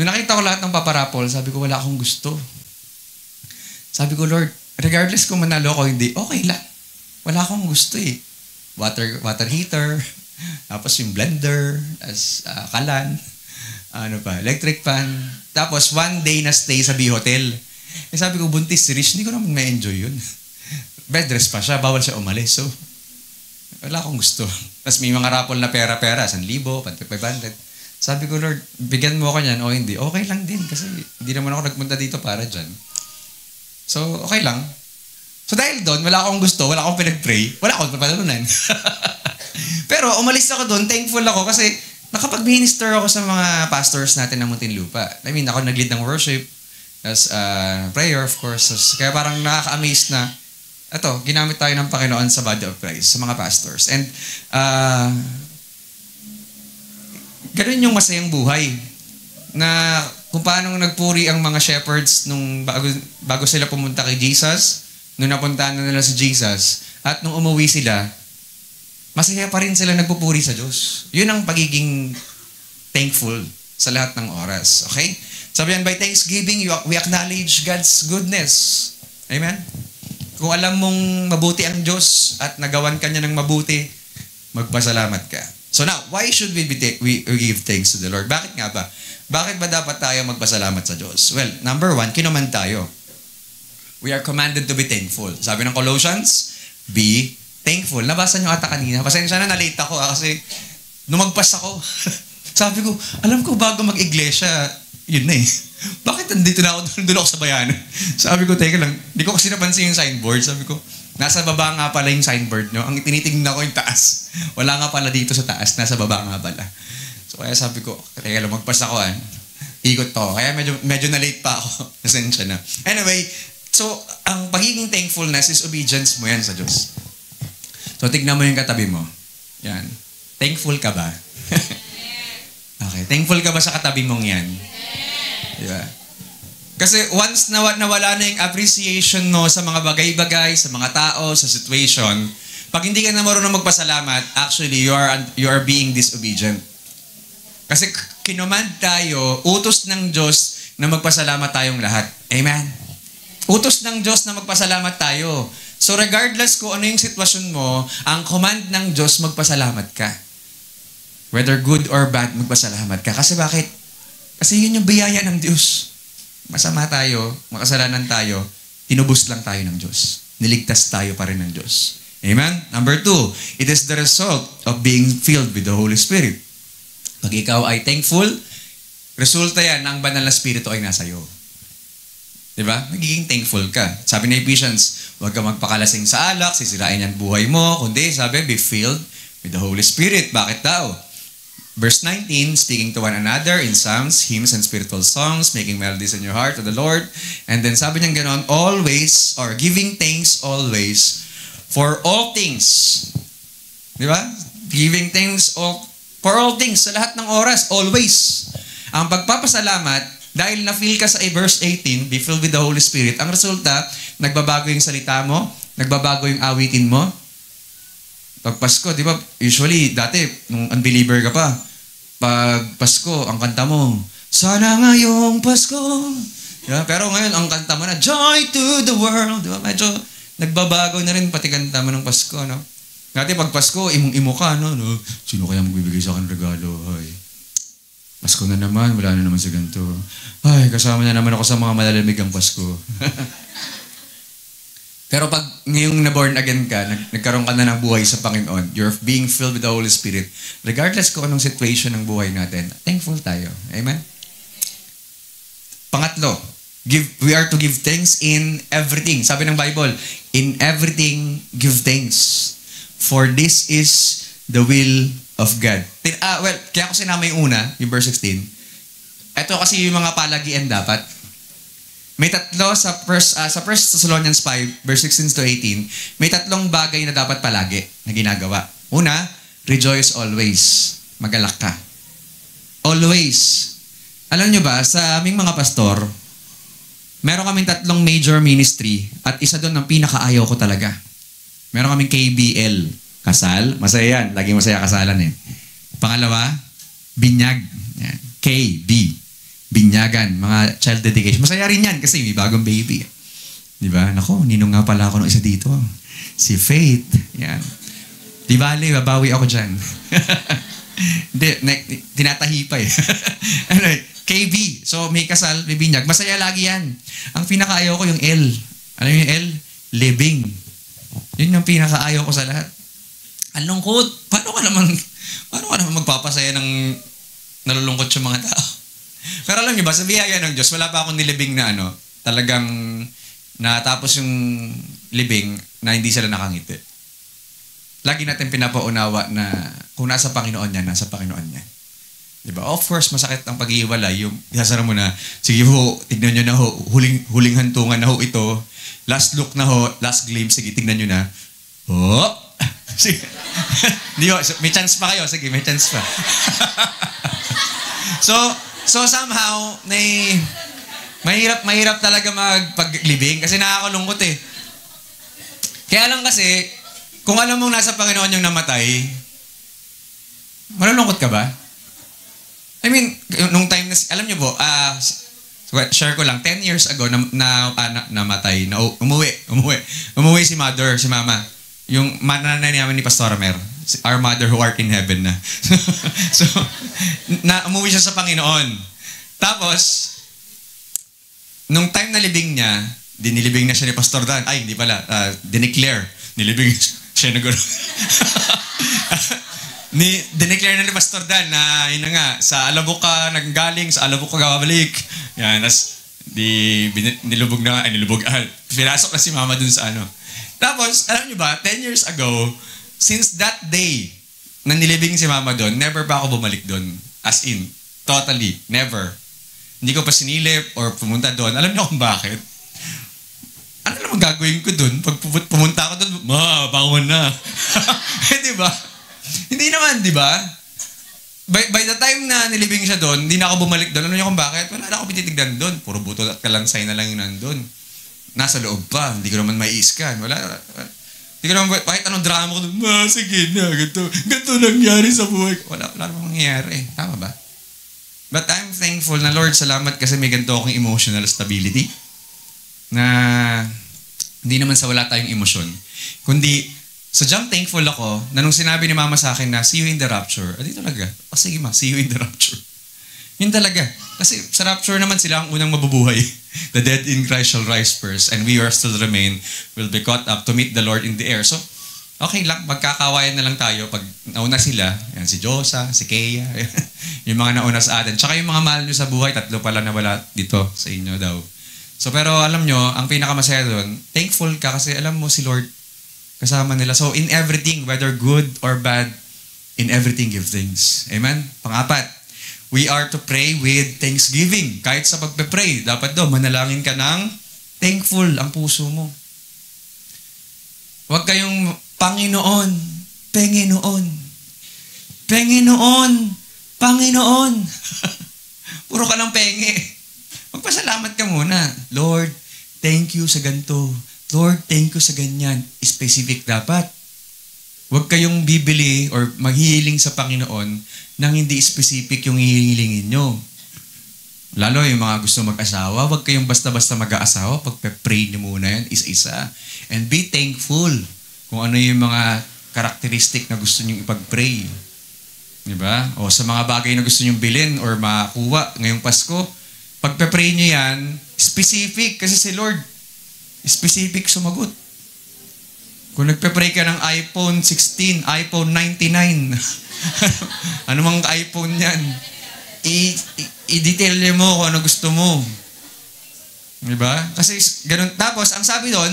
nung nakita ko lahat ng paparapol, sabi ko, wala akong gusto. Sabi ko, Lord, regardless kung manalo ako, hindi, okay lang. Wala akong gusto eh. Water heater, tapos yung blender, kalan, electric pan. Tapos one day na stay sa B-Hotel. Sabi ko, buntis si Rich, hindi ko naman ma-enjoy yun. Bed rest pa siya, bawal siya umalis. So, wala akong gusto. Tapos may mga rapol na pera-pera, 1,000, 500. Sabi ko, Lord, bigyan mo ako niyan o hindi. Okay lang din kasi hindi naman ako nagpunta dito para dyan. So, okay lang. So, dahil doon, wala akong gusto, wala akong pinag-pray, wala akong papalalunan. Pero umalis ako doon, thankful ako kasi nakapag-minister ako sa mga pastors natin ng Muntinlupa. I mean, ako nag-lead ng worship, as prayer, of course. Kaya parang nakaka-amaze na, ginamit tayo ng Panginoon sa body of Christ, sa mga pastors. And, ganun yung masayang buhay. Na kung paano nagpuri ang mga shepherds nung bago sila pumunta kay Jesus, nung napuntahan na nila si Jesus, at nung umuwi sila, masaya pa rin sila nagpupuri sa Diyos. Yun ang pagiging thankful sa lahat ng oras. Okay? Sabi yan, by thanksgiving, we acknowledge God's goodness. Amen? Kung alam mong mabuti ang Diyos at nagawan ka niya ng mabuti, magpasalamat ka. So now, why should we give thanks to the Lord? Bakit nga ba? Bakit ba dapat tayo magpasalamat sa Diyos? Well, number 1, kinuman tayo. We are commanded to be thankful. Sabi ng Colossians, be thankful. Nabasa niyo ata kanina. Pasensya na, na-late ako kasi lumagpas ako. Sabi ko, alam ko bago mag-iglesia, yun na eh. Bakit nandito na ako, doon ako sa bayanan? Sabi ko, teka lang, hindi ko kasi napansin yung signboard. Sabi ko, nasa baba nga pala yung signboard, no? Ang tinitingnan ko yung taas. Wala nga pala dito sa taas, nasa baba nga pala. So kaya sabi ko, teka lang, magpas ako ikot to. Kaya medyo na-late pa ako. Pasensya na. Anyway, so ang pagiging thankfulness is obedience mo yan sa Diyos. So tignan mo yung katabi mo. Yan. Thankful ka ba? Okay. Thankful ka ba sa katabi mong yan? Diba? Kasi once nawala na yung appreciation mo sa mga bagay-bagay, sa mga tao, sa situation, pag hindi ka na marunong magpasalamat, actually, you are being disobedient. Kasi kinuman tayo, utos ng Diyos na magpasalamat tayong lahat. Amen? Utos ng Diyos na magpasalamat tayo. So regardless kung ano yung sitwasyon mo, ang command ng Diyos, magpasalamat ka. Whether good or bad, magpasalamat ka. Kasi bakit? Kasi yun yung biyaya ng Diyos. Masama tayo, makasalanan tayo, tinubos lang tayo ng Diyos. Niligtas tayo pa rin ng Diyos. Amen? Number 2, it is the result of being filled with the Holy Spirit. Pag ikaw ay thankful, resulta yan na ang banal na Espiritu ay nasa iyo. Diba? Magiging thankful ka. Sabi ni Ephesians, huwag ka magpakalasing sa alak, sisirain yan buhay mo, kundi sabi, be filled with the Holy Spirit. Bakit daw? Verse 19, speaking to one another in psalms, hymns, and spiritual songs, making melodies in your heart to the Lord. And then sabi niya gano'n, always, or giving thanks always, for all things. Di ba? Giving thanks for all things, sa lahat ng oras, always. Ang pagpapasalamat, dahil na-feel ka sa verse 18, be filled with the Holy Spirit, ang resulta, nagbabago yung salita mo, nagbabago yung awitin mo. Pag Pasko, di ba, usually, dati, nung unbeliever ka pa, pag Pasko, ang kanta mo, sana ngayong Pasko. Diba? Pero ngayon, ang kanta mo na, joy to the world. Di ba? Medyo nagbabago na rin pati kanta mo ng Pasko, no? Dati pag Pasko, imong-imo ka, no? Sino kaya magbibigay sa akin regalo? Ay, Pasko na naman, wala na naman sa ganito. Ay, kasama na naman ako sa mga malalamig ang Pasko. Pero pag ngayong na-born again ka, nagkaroon ka na ng buhay sa Panginoon, you're being filled with the Holy Spirit, regardless kung anong situation ng buhay natin, thankful tayo. Amen? Pangatlo, we are to give thanks in everything. Sabi ng Bible, in everything, give thanks. For this is the will of God. Kaya ko sinama yung una, yung verse 16. Ito kasi yung mga palagian dapat. May tatlo sa 1 Thessalonians 5, verse 16 to 18, may tatlong bagay na dapat palagi na ginagawa. Una, rejoice always. Magalak ka. Always. Alam nyo ba, sa aming mga pastor, meron kaming tatlong major ministry at isa doon ang pinakaayaw ko talaga. Meron kaming KBL, kasal. Masaya yan. Laging masaya kasalan eh. Pangalawa, binyag. Yan. KB, binyagan. Mga child dedication. Masaya rin yan kasi may bagong baby. Di ba? Nako, ninong nga pala ako ng isa dito. Si Faith. Yan. Di bale, babawi ako dyan. Hindi, tinatahi pa eh. Anyway, KB. So, may kasal, may binyag. Masaya lagi yan. Ang pinakaayaw ko yung L. Ano yung L? Living. Yun yung pinakaayaw ko sa lahat. Ang lungkot. Paano ka naman magpapasaya ng nalulungkot yung mga tao? Pero alam niyo ba, sa biyaya ng Diyos, wala pa akong nilibing na talagang natapos yung libing na hindi sila nakangiti. Lagi natin pinapaunawa na kung nasa Panginoon yan, nasa Panginoon yan. Diba? Of course, masakit ang pag-iiwalay. Yung ihasara mo na, sige ho, tignan nyo na ho, huling hantungan na ho ito, last look na ho, last glimpse, sige, tignan nyo na. Oh! Sige. Di ho, may chance pa kayo. Sige, may chance pa. So somehow, mahirap talaga magpaglibing kasi nakakalungkot eh. Kaya lang kasi, kung alam mong nasa Panginoon yung namatay, malulungkot ka ba? I mean, nung time na, alam niyo po, share ko lang, 10 years ago, namatay, umuwi si mama. Yung mananay namin ni Pastor Mer, our mother who art in heaven na. So, umuwi siya sa Panginoon. Tapos, nung time na libing niya, dinilibing na siya ni Pastor Dan. Ay, hindi pala, dineclare. Nilibing siya na gano'n. Dineclare na ni Pastor Dan na yun na nga, sa alabok ka nanggaling, sa alabok ka gabalik. Yan, tas nilubog. Pinasok na si mama dun sa Tapos, alam niyo ba, 10 years ago, since that day na nilibing si mama dun, never pa ako bumalik dun. As in, totally, never. Hindi ko pa sinilip or pumunta dun. Alam niyo kung bakit? Ano naman gagawin ko dun? Pag pumunta ako dun, bangon na. Di ba? Hindi naman, di ba? By the time na nilibing siya doon, hindi na ako bumalik doon. Ano niyo kung bakit? Wala na ako pititignan doon. Puro buto at kalansay na lang yung nandun. Nasa loob pa. Hindi ko naman mai-scan. Wala. Hindi ko naman, kahit anong drama ko doon, sige na, ganito nangyari sa buhay. Wala namang nangyayari. Tama ba? But I'm thankful na Lord, salamat kasi may ganito akong emotional stability. Na hindi naman sa wala tayong emosyon. Kundi, sadyang thankful ako na nung sinabi ni Mama sa akin na see you in the rapture. Di talaga. Sige ma, see you in the rapture. Yun talaga. Kasi sa rapture naman sila ang unang mabubuhay. The dead in Christ shall rise first and we are still remain, will be caught up to meet the Lord in the air. So, okay lang. Magkakawayan na lang tayo pag nauna sila. Yan, si Josa, si Kea. Yung mga nauna sa atin. Tsaka yung mga mahal nyo sa buhay, 3 pala na wala dito sa inyo daw. So, pero alam nyo, ang pinakamasaya doon, thankful ka kasi alam mo si Lord kasama nila. So, in everything, whether good or bad, in everything give thanks. Amen? Pang-4, we are to pray with thanksgiving. Kahit sa pagpe-pray, dapat daw, manalangin ka ng thankful ang puso mo. Huwag kayong Panginoon, Panginoon, Panginoon, Panginoon. Puro ka lang penge. Magpasalamat ka muna. Lord, thank you sa ganito. Lord, thank you sa ganyan. Specific dapat. Huwag kayong bibili or maghihiling sa Panginoon nang hindi specific yung hihilingin nyo. Lalo yung mga gusto mag-asawa, huwag kayong basta-basta mag-aasawa. Pagpe-pray nyo muna yan, isa-isa. And be thankful kung ano yung mga characteristic na gusto nyong ipag-pray. Diba? O sa mga bagay na gusto nyong bilhin or makakuha ngayong Pasko, pagpe-pray nyo yan, specific, kasi si Lord, specific sumagot. Kung nagpe-pray ka ng iPhone 16, iPhone 99, ano mang iPhone yan, i-detail mo kung ano gusto mo. Diba? Kasi ganun. Tapos, ang sabi doon,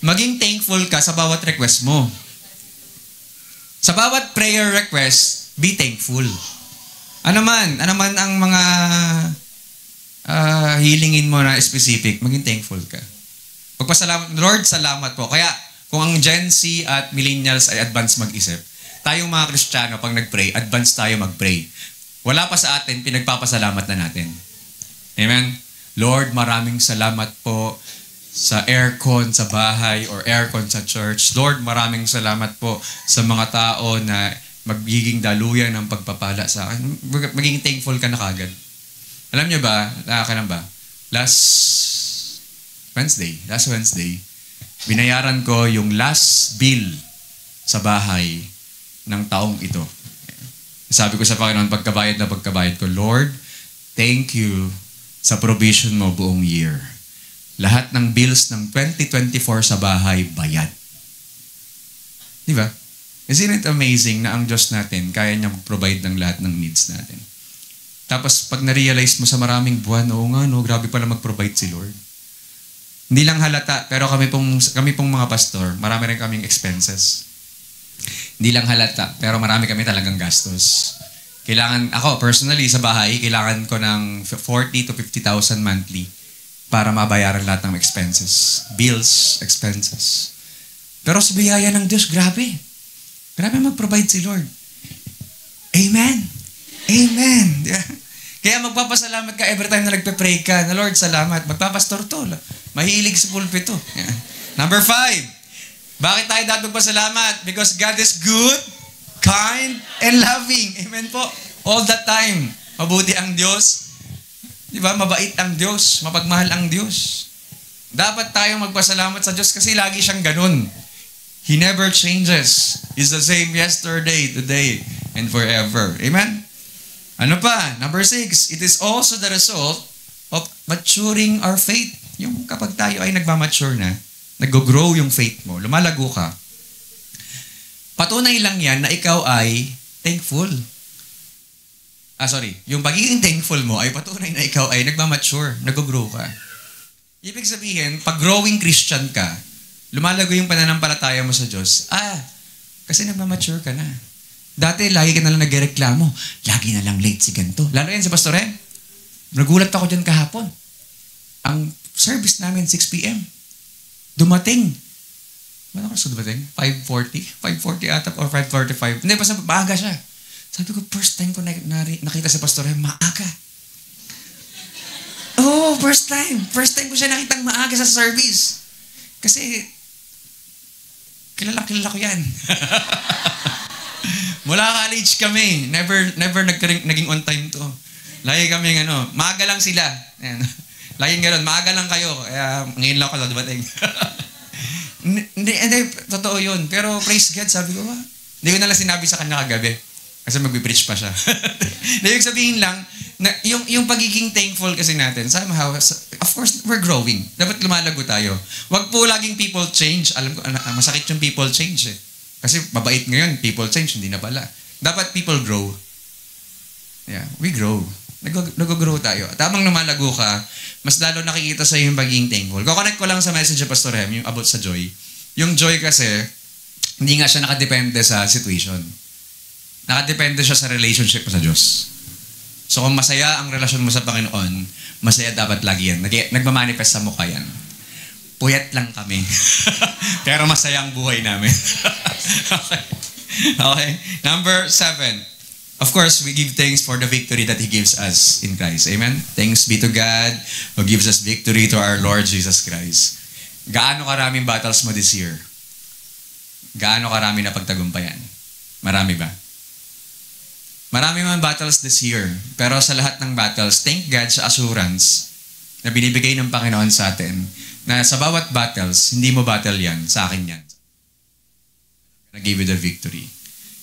maging thankful ka sa bawat request mo. Sa bawat prayer request, be thankful. Ano man ang mga hilingin mo na specific, maging thankful ka. Pagpasalamat, Lord, salamat po. Kaya, kung ang Gen Z at millennials ay advance mag-isip, tayong mga Kristiyano, pag nag-pray, advance tayo mag-pray. Wala pa sa atin, pinagpapasalamat na natin. Amen? Lord, maraming salamat po sa aircon sa bahay or aircon sa church. Lord, maraming salamat po sa mga tao na magiging daluyan ng pagpapala sa akin. Magiging thankful ka na kagad. Alam niyo ba, last Wednesday, binayaran ko yung last bill sa bahay ng taong ito. Sabi ko sa Panginoon, pagkabayad ko, Lord, thank you sa provision mo buong year. Lahat ng bills ng 2024 sa bahay, bayad. Di ba? Isn't it amazing na ang Diyos natin, kaya niya mag-provide ng lahat ng needs natin? Tapos, pag na-realize mo sa maraming buwan, oo nga, no, grabe pala mag-provide si Lord. Hindi lang halata, pero kami pong mga pastor, marami rin kaming expenses. Hindi lang halata, pero marami kami talagang gastos. Ako personally sa bahay, kailangan ko ng 40 to 50,000 monthly para mabayaran lahat ng expenses. Bills, expenses. Pero sa biyaya ng Diyos, grabe. Grabe mag-provide si Lord. Amen. Amen. Kaya magpapasalamat ka every time na nagpe-pray ka, na Lord, salamat. Magpapastor to. Mahilig sa pulpito. Number 5. Bakit tayo dapat magpasalamat? Because God is good, kind, and loving. Amen po. All the time. Mabuti ang Diyos. Di ba? Mabait ang Diyos. Mapagmahal ang Diyos. Dapat tayong magpasalamat sa Diyos kasi lagi siyang ganun. He never changes. He's the same yesterday, today, and forever. Amen? Ano pa? Number 6. It is also the result of maturing our faith. Yung kapag tayo ay nagmamature na, nag-grow yung faith mo, lumalago ka, patunay lang yan na ikaw ay thankful. Yung pagiging thankful mo ay patunay na ikaw ay nagmamature, nag-grow ka. Ibig sabihin, pag growing Christian ka, lumalago yung pananampalataya mo sa Diyos, kasi nagmamature ka na. Dati, lagi ka na lang nagreklamo, lagi na lang late si ganito. Lalo yan si Pastor Em. Nagulat ako dyan kahapon. Ang service namin, 6 p.m. Dumating. Ano ka dumating? 5:40? 5:40 ata or 5:45. Hindi, basta maaga siya. Sabi ko, first time ko nakita si Pastor Em, maaga. Oh, first time. First time ko siya nakitang maaga sa service. Kasi, kilala ko yan. Mula college kami. Never naging on time to. Lagi kami, maaga lang sila. Laging gano'n, maaga lang kayo. Kaya ngayon lang ako dumating. Hindi, totoo yun. Pero praise God, sabi ko, hindi ko nalang sinabi sa kanya kagabi. Kasi magbe-preach pa siya. Ibig sabihin lang, na yung pagiging thankful kasi natin, somehow, of course, we're growing. Dapat lumalago tayo. Wag po laging people change. Alam ko, masakit yung people change eh. Kasi mabait ngayon, people change, hindi na pala. Dapat people grow. Yeah, we grow. Nag-grow tayo. At habang lumalago ka, mas lalo nakikita sa yung pagiging thankful. Kukonect ko lang sa message ni Pastor Hem, yung about sa joy. Yung joy kasi, hindi nga siya nakadepende sa situation. Nakadepende siya sa relationship mo sa Diyos. So kung masaya ang relasyon mo sa Panginoon, masaya dapat lagi yan. Nagmamanifest sa mukha yan. Puyat lang kami. Pero masaya ang buhay namin. Okay. Number 7. Of course, we give thanks for the victory that He gives us in Christ. Amen? Thanks be to God who gives us victory to our Lord Jesus Christ. Gaano karaming battles mo this year? Gaano karami na pagtagumpayan? Marami ba? Marami man battles this year. Pero sa lahat ng battles, thank God sa assurance na binibigay ng Panginoon sa atin na sa bawat battles, hindi mo battle yan, sa akin yan. give you the victory.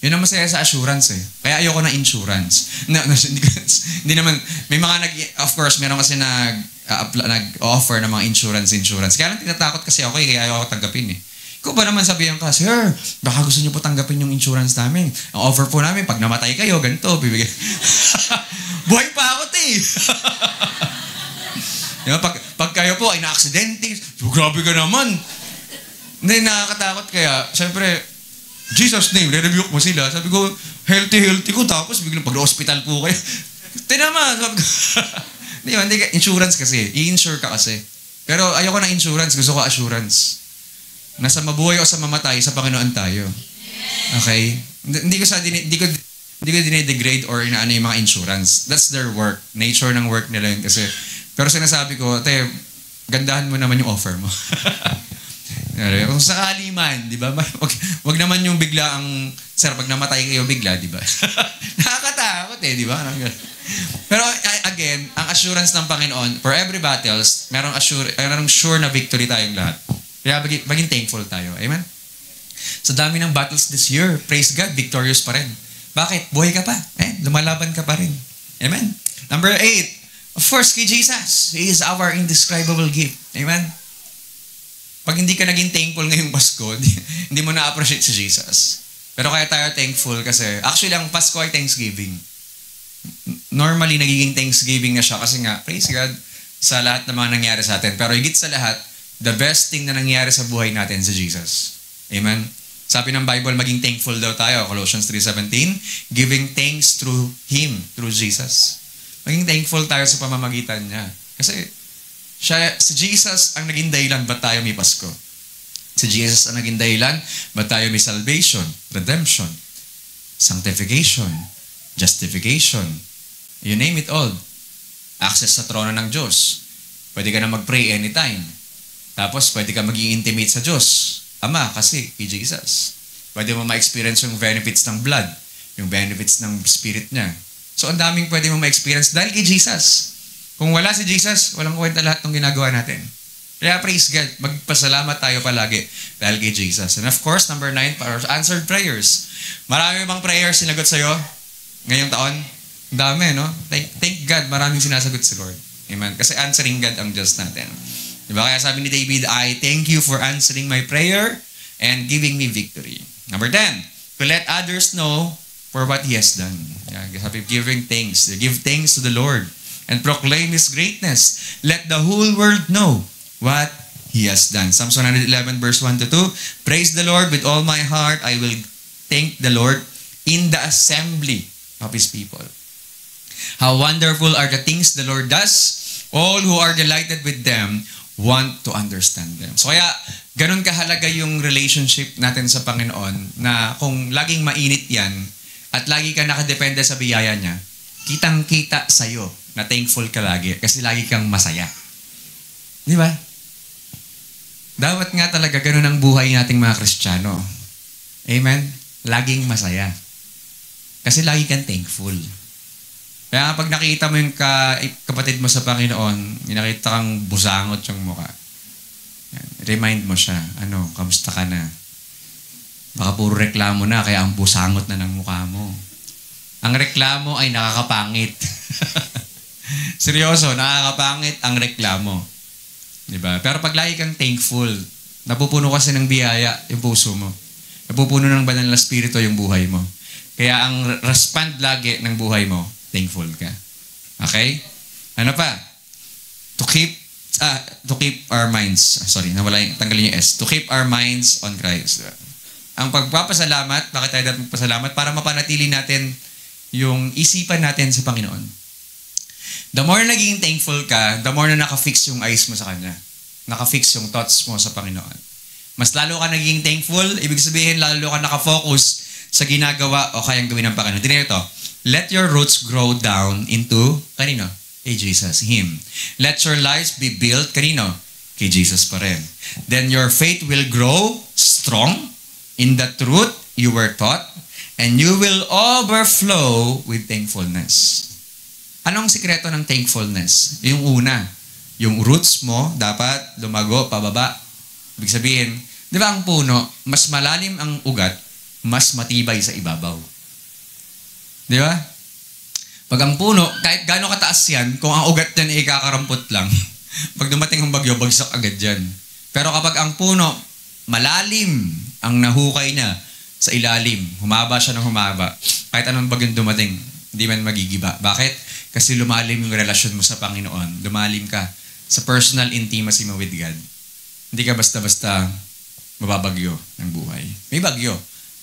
Yun ang masaya sa assurance eh. Kaya ayoko ng insurance. Hindi naman, may mga of course, meron kasi nag-offer ng mga insurance. Kaya lang tinatakot kasi ako kaya ayoko tanggapin eh. Kung ba naman sabihan ka, Sir, baka gusto niyo po tanggapin yung insurance namin. Ang offer po namin, pag namatay kayo, ganito, bibigyan. Buhay pa ako, Diba? Pag kayo po ay na-aksidente, grabe ka naman. Hindi, nakakatakot kaya, syempre, Jesus name, re-rebuke mo sila. Sabi ko, healthy ko. Tapos biglang pag-hospital po kayo. Tinama. Hindi, insurance kasi. I-insure ka kasi. Pero ayoko ng insurance. Gusto ko assurance. Nasa mabuhay o sa mamatay, sa Panginoon tayo. Okay? Hindi ko dinedegrade or inaano yung mga insurance. That's their work. Nature ng work nila yun kasi. Pero sinasabi ko, gandahan mo naman yung offer mo. Kung sakali man, di ba? Wag naman yung bigla ang, sir, pag namatay kayo bigla, di ba? Nakakatakot di ba? Pero again, ang assurance ng Panginoon, for every battles, merong sure na victory tayong lahat. Kaya maging thankful tayo. Amen? Sa dami ng battles this year, praise God, victorious pa rin. Bakit? Buhay ka pa. Lumalaban ka pa rin. Amen? Number 8, of course, kay Jesus. He is our indescribable gift. Amen? Pag hindi ka naging thankful ngayong Pasko, hindi mo na-appreciate si Jesus. Pero kaya tayo thankful kasi, actually, ang Pasko ay Thanksgiving. Normally, nagiging Thanksgiving na siya kasi nga, praise God, sa lahat ng mga nangyari sa atin. Pero higit sa lahat, the best thing na nangyari sa buhay natin si Jesus. Amen? Sabi ng Bible, maging thankful daw tayo. Colossians 3:17, giving thanks through Him, through Jesus. Maging thankful tayo sa pamamagitan niya. Kasi, si Jesus ang naging dahilan ba't tayo may Pasko. Si Jesus ang naging dahilan ba't tayo may salvation, redemption, sanctification, justification. You name it all. Access sa trono ng Diyos. Pwede ka na mag-pray anytime. Tapos pwede ka maging intimate sa Diyos. Ama, kasi kay Jesus. Pwede mo ma-experience yung benefits ng blood, yung benefits ng Spirit niya. So ang daming pwede mo ma-experience dahil kay Jesus. Kung wala si Jesus, walang kwenta lahat ng ginagawa natin. Kaya praise God, magpasalamat tayo palagi dahil kay Jesus. And of course, number 9, para answered prayers. Marami bang prayers sinagot sa'yo ngayong taon? Ang dami, no? Thank God, maraming sinasagot si Lord. Amen? Kasi answering God ang Diyos natin. Diba? Kaya sabi ni David, I thank you for answering my prayer and giving me victory. Number 10, to let others know for what He has done. Sabi, giving thanks. Give thanks to the Lord and proclaim His greatness. Let the whole world know what He has done. Psalms 111 verse 1 to 2. Praise the Lord with all my heart. I will thank the Lord in the assembly of His people. How wonderful are the things the Lord does. All who are delighted with them want to understand them. So kaya, ganun kahalaga yung relationship natin sa Panginoon na kung laging mainit yan at lagi ka nakadepende sa biyaya niya, kitang-kita sa'yo na thankful ka lagi kasi lagi kang masaya. Di ba? Dapat nga talaga ganun ang buhay nating mga Kristiyano. Amen? Laging masaya. Kasi lagi kang thankful. Kaya pag nakita mo yung kapatid mo sa Panginoon, nakita kang busangot yung mukha. Remind mo siya, kamusta ka na? Baka puro reklamo na, kaya ang busangot na ng mukha mo. Ang reklamo ay nakakapangit. Seryoso, nakakapangit ang reklamo. Diba? Pero pag lagi kang thankful, napupuno kasi ng biyaya yung puso mo. Napupuno ng banal na spirito yung buhay mo. Kaya ang respond lagi ng buhay mo, thankful ka. Okay? Ano pa? To keep our minds, tanggalin yung S. To keep our minds on Christ. Ang pagpapasalamat, bakit tayo dapat magpasalamat? Para mapanatili natin yung isipan natin sa Panginoon. The more naging thankful ka, the more na nakafix yung eyes mo sa Kanya. Nakafix yung thoughts mo sa Panginoon. Mas lalo ka naging thankful, ibig sabihin lalo ka nakafocus sa ginagawa o kayang gawin ng Panginoon. Tingnan ito. Let your roots grow down into, kanino? Kay Jesus, Him. Let your lives be built, kanino? Kay Jesus pa rin. Then your faith will grow strong in the truth you were taught, and you will overflow with thankfulness. Anong sikreto ng thankfulness? Yung una, yung roots mo dapat lumago pababa. Ibig sabihin, di ba ang puno, mas malalim ang ugat mas matibay sa ibabaw. Di ba? Pag ang puno, kahit gaano kataas yan, kung ang ugat yan ay kakarampot lang, pag dumating ang bagyo, bagsak agad yan. Pero kapag ang puno, malalim ang nahukay niya sa ilalim, humaba siya ng humaba, kahit anong bagyong dumating, hindi man magigiba. Bakit? Kasi lumalim yung relasyon mo sa Panginoon. Lumalim ka sa personal intimacy mo with God. Hindi ka basta-basta mababagyo ng buhay. May bagyo,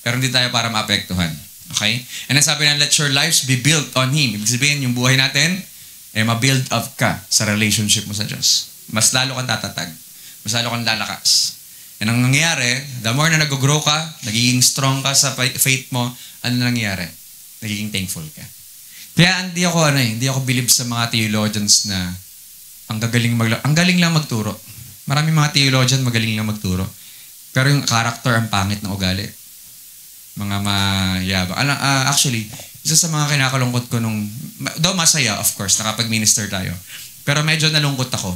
pero hindi tayo para maapektuhan. Okay? And then sabi na, let your lives be built on Him. Ibig sabihin, yung buhay natin, ma-build up ka sa relationship mo sa Diyos. Mas lalo kang tatatag. Mas lalo kang lalakas. Yan ang nangyayari, the more na nag-grow ka, nagiging strong ka sa faith mo, ano nangyayari? Nagiging thankful ka. Kaya hindi ako believe sa mga theologians na ang galing lang magturo. Maraming mga theologian magaling lang magturo. Pero yung character ang pangit ng ugali. Mga mayabang. Actually, isa sa mga kinakalungkot ko though masaya, of course, nakapag-minister tayo. Pero medyo nalungkot ako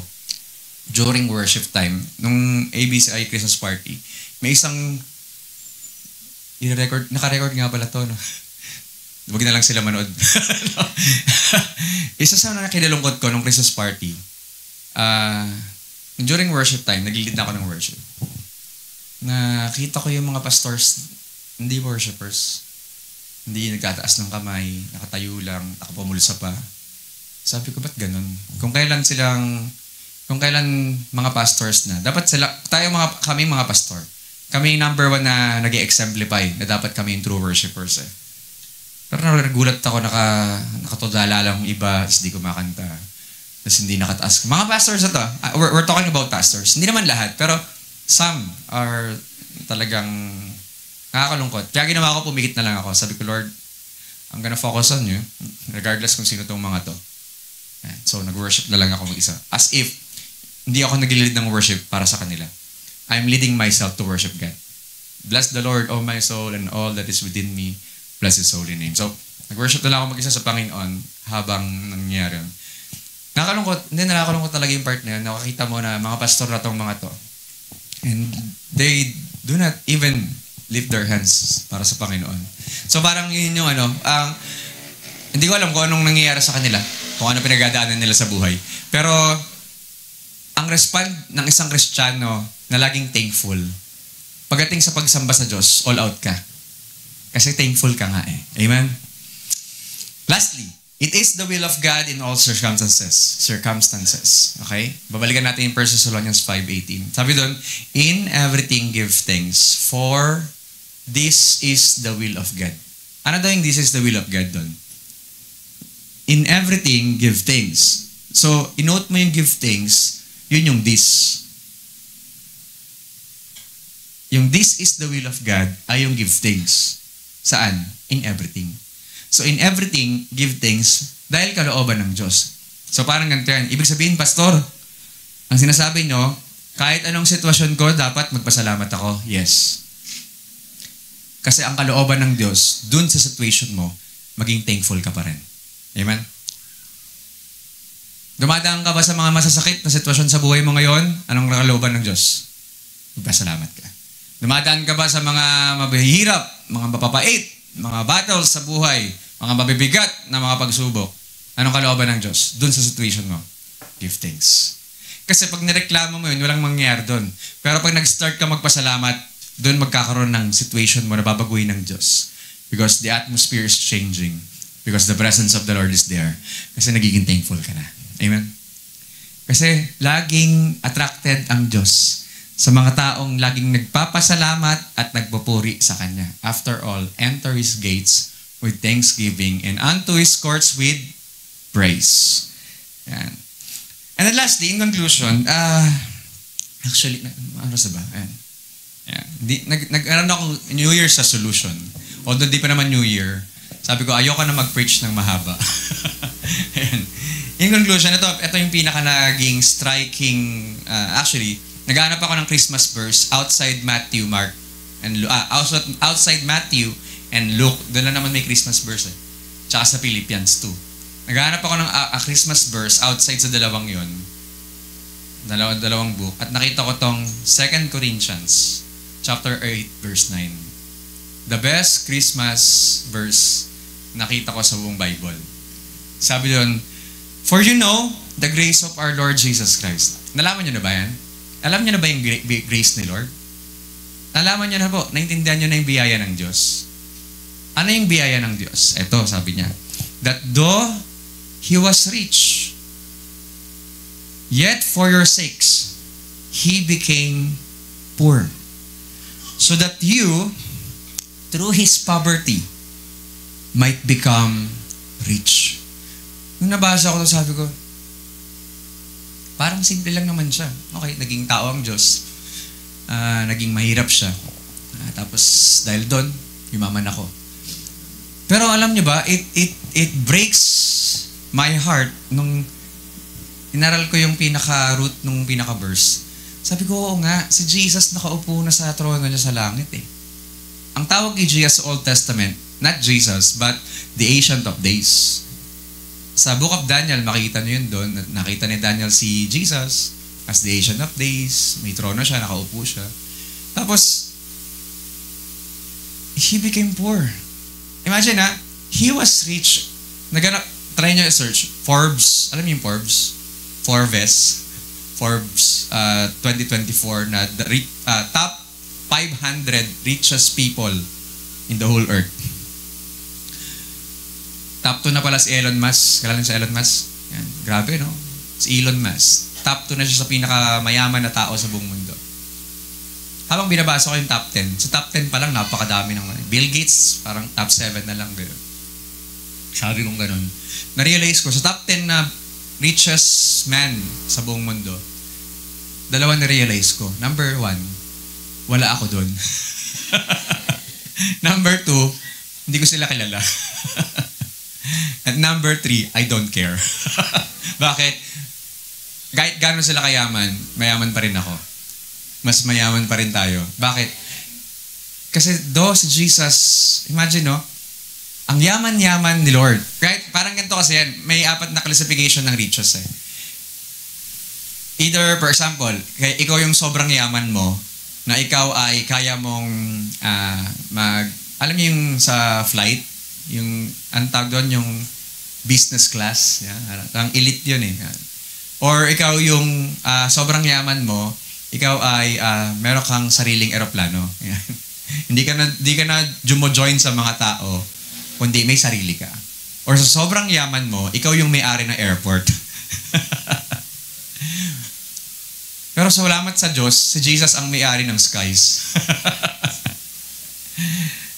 during worship time, nung ABCI Christmas party. May isang naka-record nga pala to, no? Huwag na lang sila manood. Isa sa nakinalungkot ko nung Christmas party, during worship time, nag-lead na ako ng worship. Nakita ko yung mga pastors, hindi worshipers. Hindi nagtataas ng kamay, nakatayo lang, nakapumulsa pa. Sabi ko, ba't ganun? Kung kailan mga pastors na, dapat kami mga pastor. Kami number 1 na nag-exemplify na dapat kami yung true worshipers eh. Pero nagulat ako, nakatodala lang yung iba, tapos di kumakanta. Tapos hindi nakataas. Mga pastors na to, we're talking about pastors. Hindi naman lahat, pero some are talagang nakakalungkot. Kaya ginawa ko, pumikit na lang ako. Sabi ko, Lord, I'm gonna focus on you, regardless kung sino tong mga to. So, nag-worship na lang ako mag-isa. As if, hindi ako nag-lead ng worship para sa kanila. I'm leading myself to worship God. Bless the Lord, O my soul, and all that is within me. Bless His holy name. So, nag-worship na lang ako mag-isa sa Panginoon habang nangyayari yun. Nakakalungkot talaga yung part na yun. Nakakita mo na mga pastor na tong mga to. And they do not even lift their hands para sa Panginoon. So parang yun yung hindi ko alam kung anong nangyayari sa kanila, kung ano pinagdadaanan nila sa buhay. Pero ang respond ng isang Kristiyano na laging thankful, pagdating sa pagsamba sa Diyos, all out ka. Kasi thankful ka nga eh. Amen? Lastly, it is the will of God in all circumstances. Okay? Babalikan natin yung 1 Thessalonians 5:18. Sabi doon, in everything give thanks, for this is the will of God. Ano daw yung this is the will of God doon? In everything, give thanks. So, inote mo yung give thanks, yun yung this. Yung this is the will of God ay yung give thanks. Saan? In everything. So, in everything, give thanks dahil kalooban ng Diyos. So, parang ganito yan. Ibig sabihin, Pastor, ang sinasabi nyo, kahit anong sitwasyon ko, dapat magpasalamat ako. Yes. Kasi ang kalooban ng Diyos, dun sa situation mo, maging thankful ka pa rin. Amen? Dumadaan ka ba sa mga masasakit na sitwasyon sa buhay mo ngayon? Anong kalooban ng Diyos? Magpasalamat ka. Dumadaan ka ba sa mga mabihirap, mga mapapait, mga battles sa buhay, mga mabibigat na mga pagsubok? Anong kalooban ng Diyos? Dun sa situation mo, give thanks. Kasi pag nireklamo mo yun, walang mangyayari dun. Pero pag nag-start ka magpasalamat, doon magkakaroon ng situation mo na babaguhin ng Diyos. Because the atmosphere is changing. Because the presence of the Lord is there. Kasi nagiging thankful ka na. Amen? Kasi laging attracted ang Diyos sa mga taong laging nagpapasalamat at nagpupuri sa Kanya. After all, enter His gates with thanksgiving and unto His courts with praise. Yan. And then lastly, in conclusion, actually, ano sa ba? Ayan. Nag-aral ako New Year's resolution. Although di pa naman New Year, sabi ko, ayoko na mag-preach ng mahaba. In conclusion, ito yung pinaka-naging striking, actually, naghahanap ako ng Christmas verse outside Matthew, Mark, and outside Matthew and Luke. Doon lang naman may Christmas verse eh. Tsaka sa Philippians 2. Naghahanap ako ng Christmas verse outside sa dalawang yon. Dalawang book. At nakita ko tong 2 Corinthians chapter 8, verse 9. The best Christmas verse nakita ko sa buong Bible. Sabi doon, "For you know the grace of our Lord Jesus Christ." Nalaman niyo na ba yan? Alam niyo na ba yung grace ni Lord? Nalaman niyo na po, naintindihan niyo na yung biyaya ng Diyos. Ano yung biyaya ng Diyos? Ito, sabi niya, "That though He was rich, yet for your sakes, He became poor. So that you, through His poverty, might become rich." Nung nabasa ko ito, sabi ko, parang simple lang naman siya. Okay, naging tao ang Diyos. Naging mahirap siya. Tapos, dahil doon, yumaman ako. Pero alam niyo ba, it breaks my heart nung inaral ko yung pinaka-root nung pinaka-verse. Sabi ko, oo nga, si Jesus nakaupo na sa trono niya sa langit eh. Ang tawag kay Jesus sa Old Testament, not Jesus, but the Ancient of Days. Sa Book of Daniel, makikita niyo yun doon. Nakita ni Daniel si Jesus as the Ancient of Days. May trono siya, nakaupo siya. Tapos, He became poor. Imagine He was rich. Try nyo i-search. Forbes, alam niyo yung Forbes? Forbes 2024 na top 500 richest people in the whole earth. Top 2 na pala si Elon Musk. Kailan si Elon Musk? Yan. Grabe, no? Si Elon Musk. Top 2 na siya sa pinakamayaman na tao sa buong mundo. Habang binabasa ko yung top 10, sa top 10 pa lang, napakadami ng Bill Gates, parang top 7 na lang. Ganun. Sabi kong ganun. Na-realize ko, sa top 10 na richest man sa buong mundo, dalawa na-realize ko. Number 1, wala ako doon. Number 2, hindi ko sila kilala. At number 3, I don't care. Bakit? Kahit gano'n sila kayaman, mayaman pa rin ako. Mas mayaman pa rin tayo. Bakit? Kasi si Jesus, imagine ang yaman-yaman ni Lord. Right? Parang ganito kasi yan. May 4 na classification ng riches eh. Either, for example, ikaw yung sobrang yaman mo, na ikaw ay kaya mong alam niyo yung sa flight, yung, ang tawag doon, yung business class. Yeah? Ang elite yun eh. Or ikaw yung sobrang yaman mo, ikaw ay meron kang sariling eroplano. Yeah. Hindi ka na jumo-join sa mga tao, kundi may sarili ka. Or sa sobrang yaman mo, ikaw yung may-ari ng airport. Pero salamat sa Diyos, si Jesus ang may-ari ng skies.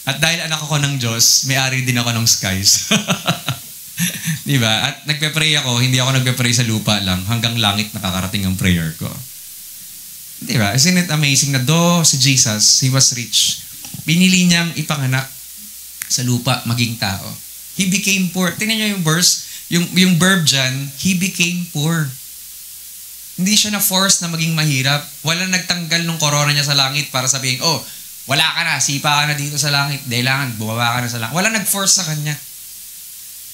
At dahil anak ako ng Diyos, may-ari din ako ng skies. Diba? At nagpe-pray ako, hindi ako nagpe-pray sa lupa lang, hanggang langit nakakarating ang prayer ko. Diba? Isn't it amazing na si Jesus, He was rich. Pinili niyang ipanganak sa lupa, maging tao. He became poor. Tingnan niyo yung verse, yung verb dyan, He became poor. Hindi siya na-force na maging mahirap. Walang nagtanggal ng corona niya sa langit para sabihin, wala ka na, sipa ka na dito sa langit, kailangan, bumaba ka na sa langit. Walang nag-force sa kanya.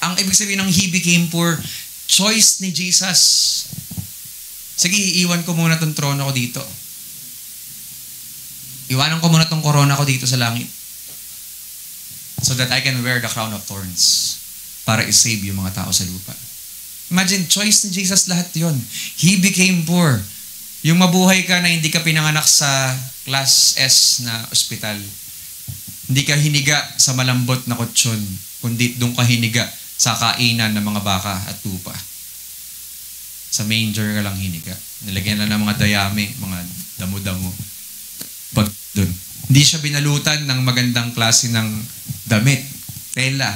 Ang ibig sabihin ng He became poor, choice ni Jesus. Sige, iiwan ko muna tong trono ko dito. Iwanan ko muna tong corona ko dito sa langit. So that I can wear the crown of thorns para i-save yung mga tao sa lupa. Imagine, choice ni Jesus lahat yon. He became poor. Yung mabuhay ka na hindi ka pinanganak sa class S na ospital. Hindi ka hiniga sa malambot na kutsyon, kundi doon ka hiniga sa kainan ng mga baka at tupa. Sa manger ka lang hiniga. Nilagyan na ng mga dayami, mga damo-damo. Pag doon. Hindi siya binalutan ng magandang klase ng damit, tela.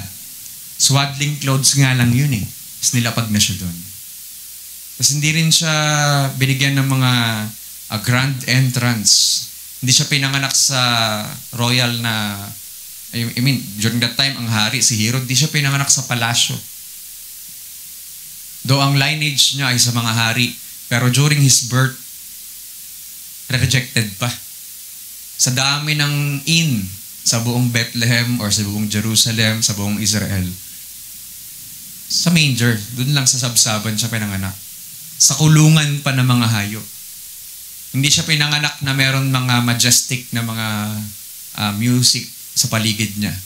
Swaddling clothes nga lang yun eh. Tapos nilapag na siya doon. Tapos hindi rin siya binigyan ng mga grand entrance. Hindi siya pinanganak sa royal na, during that time, ang hari, si Herod, hindi siya pinanganak sa palasyo. Though ang lineage niya ay sa mga hari, pero during his birth, rejected pa. Sa dami ng sa buong Bethlehem or sa buong Jerusalem, sa buong Israel, sa manger, dun lang sa sabsaban siya pinanganak. Sa kulungan pa ng mga hayop. Hindi siya pinanganak na meron mga majestic na mga music sa paligid niya.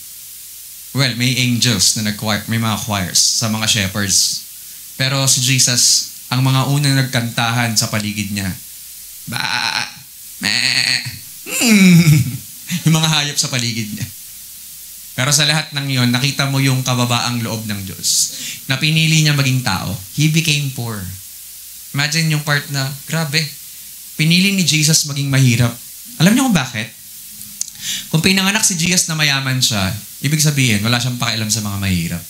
Well, may angels na may mga choirs sa mga shepherds. Pero si Jesus, ang mga unang nagkantahan sa paligid niya, ba, yung mga hayop sa paligid niya. Pero sa lahat ng yon, nakita mo yung kababaang loob ng Diyos na pinili niya maging tao. He became poor. Imagine yung part na, grabe, pinili ni Jesus maging mahirap. Alam niyo kung bakit? Kung pinanganak si Jesus na mayaman siya, ibig sabihin, wala siyang pakialam sa mga mahirap.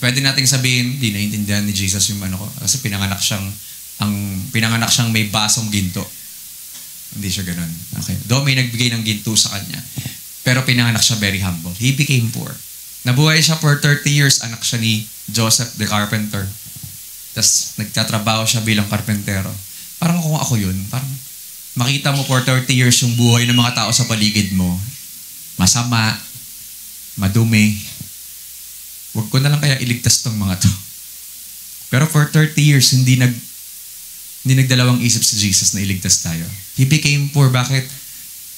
Pwede nating sabihin, di naiintindihan ni Jesus yung ano ko, kasi pinanganak siyang may basong ginto. Hindi siya ganun. Okay. Though may nagbigay ng ginto sa kanya, pero pinanganak siya very humble. He became poor. Nabuhay siya for 30 years, anak siya ni Joseph the carpenter. Tapos nagtatrabaho siya bilang karpentero. Parang kung ako yun, parang makita mo for 30 years yung buhay ng mga tao sa paligid mo. Masama, madumi. Huwag ko na lang kaya iligtas tong mga to. Pero for 30 years, hindi nagdalawang isip si Jesus na iligtas tayo. He became poor. Bakit?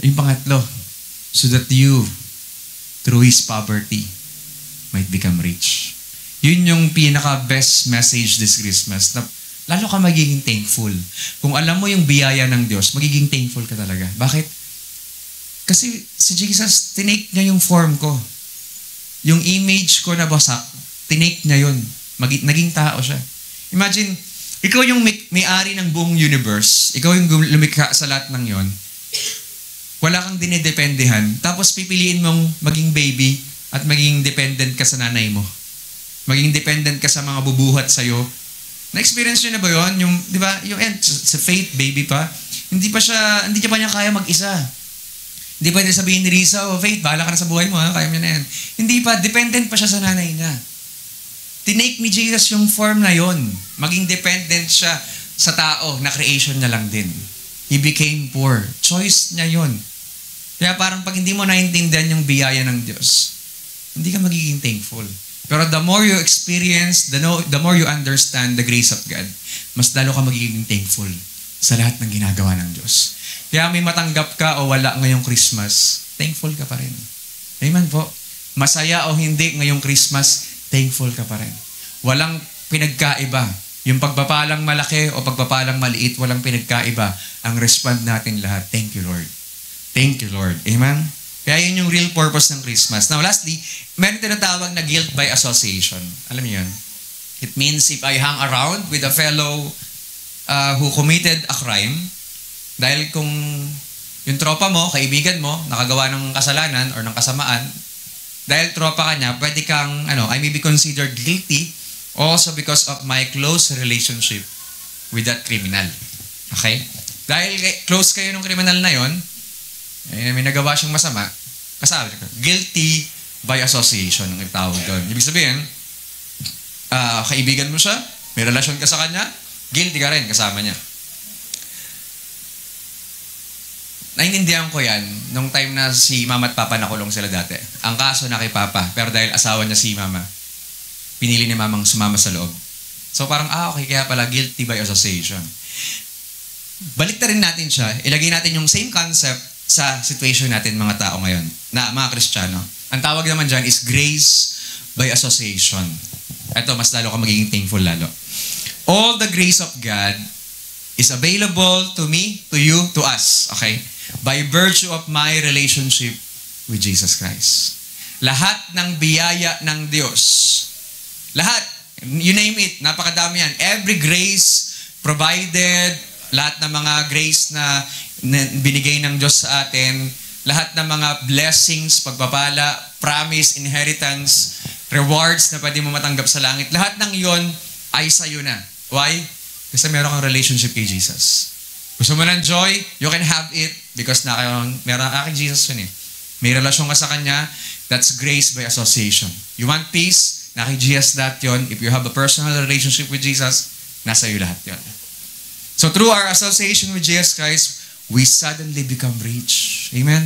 Yung pangatlo, so that you, through His poverty, might become rich. Yun yung pinaka-best message this Christmas, na lalo ka magiging thankful. Kung alam mo yung biyaya ng Diyos, magiging thankful ka talaga. Bakit? Kasi si Jesus, tinake niya yung form ko. Yung image ko na basak, tinake niya yun. Naging tao siya. Imagine, ikaw yung may-ari ng buong universe, ikaw yung lumikha sa lahat ng yon, wala kang dinidependehan, tapos pipiliin mong maging baby at maging dependent ka sa nanay mo. Maging dependent ka sa mga bubuhat sa'yo. Na-experience nyo na ba yun? Yung, di ba, yung sa faith, baby pa, hindi pa niya kaya mag-isa. Hindi pa niya sabihin ni Risa, oh Faith, bahala ka na sa buhay mo, ha? Kaya mo na yan. Hindi pa, dependent pa siya sa nanay niya. Tinake ni Jesus yung form na yon. Maging dependent siya sa tao na creation niya lang din. He became poor. Choice niya yon. Kaya parang pag hindi mo naintindihan yung biyaya ng Diyos, hindi ka magiging thankful. Pero the more you experience, the more you understand the grace of God, mas lalo ka magiging thankful sa lahat ng ginagawa ng Diyos. Kaya may matanggap ka o wala ngayong Christmas, thankful ka pa rin. Amen po. Masaya o hindi ngayong Christmas, thankful ka pa rin. Walang pinagkaiba. Yung pagpapalang malaki o pagpapalang maliit, walang pinagkaiba. Ang respond natin lahat, thank you Lord. Thank you Lord. Amen? Kaya yun yung real purpose ng Christmas. Now lastly, meron tinatawag na guilt by association. Alam niyo yun? It means if I hang around with a fellow who committed a crime, dahil kung yung tropa mo, kaibigan mo, nakagawa ng kasalanan or ng kasamaan, dahil tropa ka niya, pwede kang, I may be considered guilty also because of my close relationship with that criminal. Okay? Dahil close kayo ng criminal na yon, may nagawa siyang masama, kasabi ko, guilty by association ang tawag doon. Ibig sabihin, kaibigan mo siya, may relasyon ka sa kanya, guilty ka rin kasama niya. Naintindihan ko yan nung time na si mama at papa nakulong sila dati. Ang kaso na kay papa, pero dahil asawa niya si mama, pinili ni mamang sumama sa loob. So parang, okay, kaya pala guilty by association. Balik na rin natin siya, ilagay natin yung same concept sa situation natin mga tao ngayon, na mga Kristiyano. Ang tawag naman dyan is grace by association. Ito, mas lalo ka magiging thankful lalo. All the grace of God is available to me, to you, to us. Okay? By virtue of my relationship with Jesus Christ. Lahat ng biyaya ng Diyos. Lahat. You name it. Napakadami yan. Every grace provided, lahat ng mga grace na binigay ng Diyos sa atin, lahat ng mga blessings, pagpapala, promise, inheritance, rewards na pwede mo matanggap sa langit, lahat ng yon ay sa'yo na. Why? Kasi meron kang relationship kay Jesus. Gusto mo ng joy? You can have it because meron kang Jesus yun eh. May relasyon ka sa Kanya, that's grace by association. You want peace? Kay Jesus lahat yun. If you have a personal relationship with Jesus, nasa iyo lahat yun. So through our association with Jesus Christ, we suddenly become rich. Amen?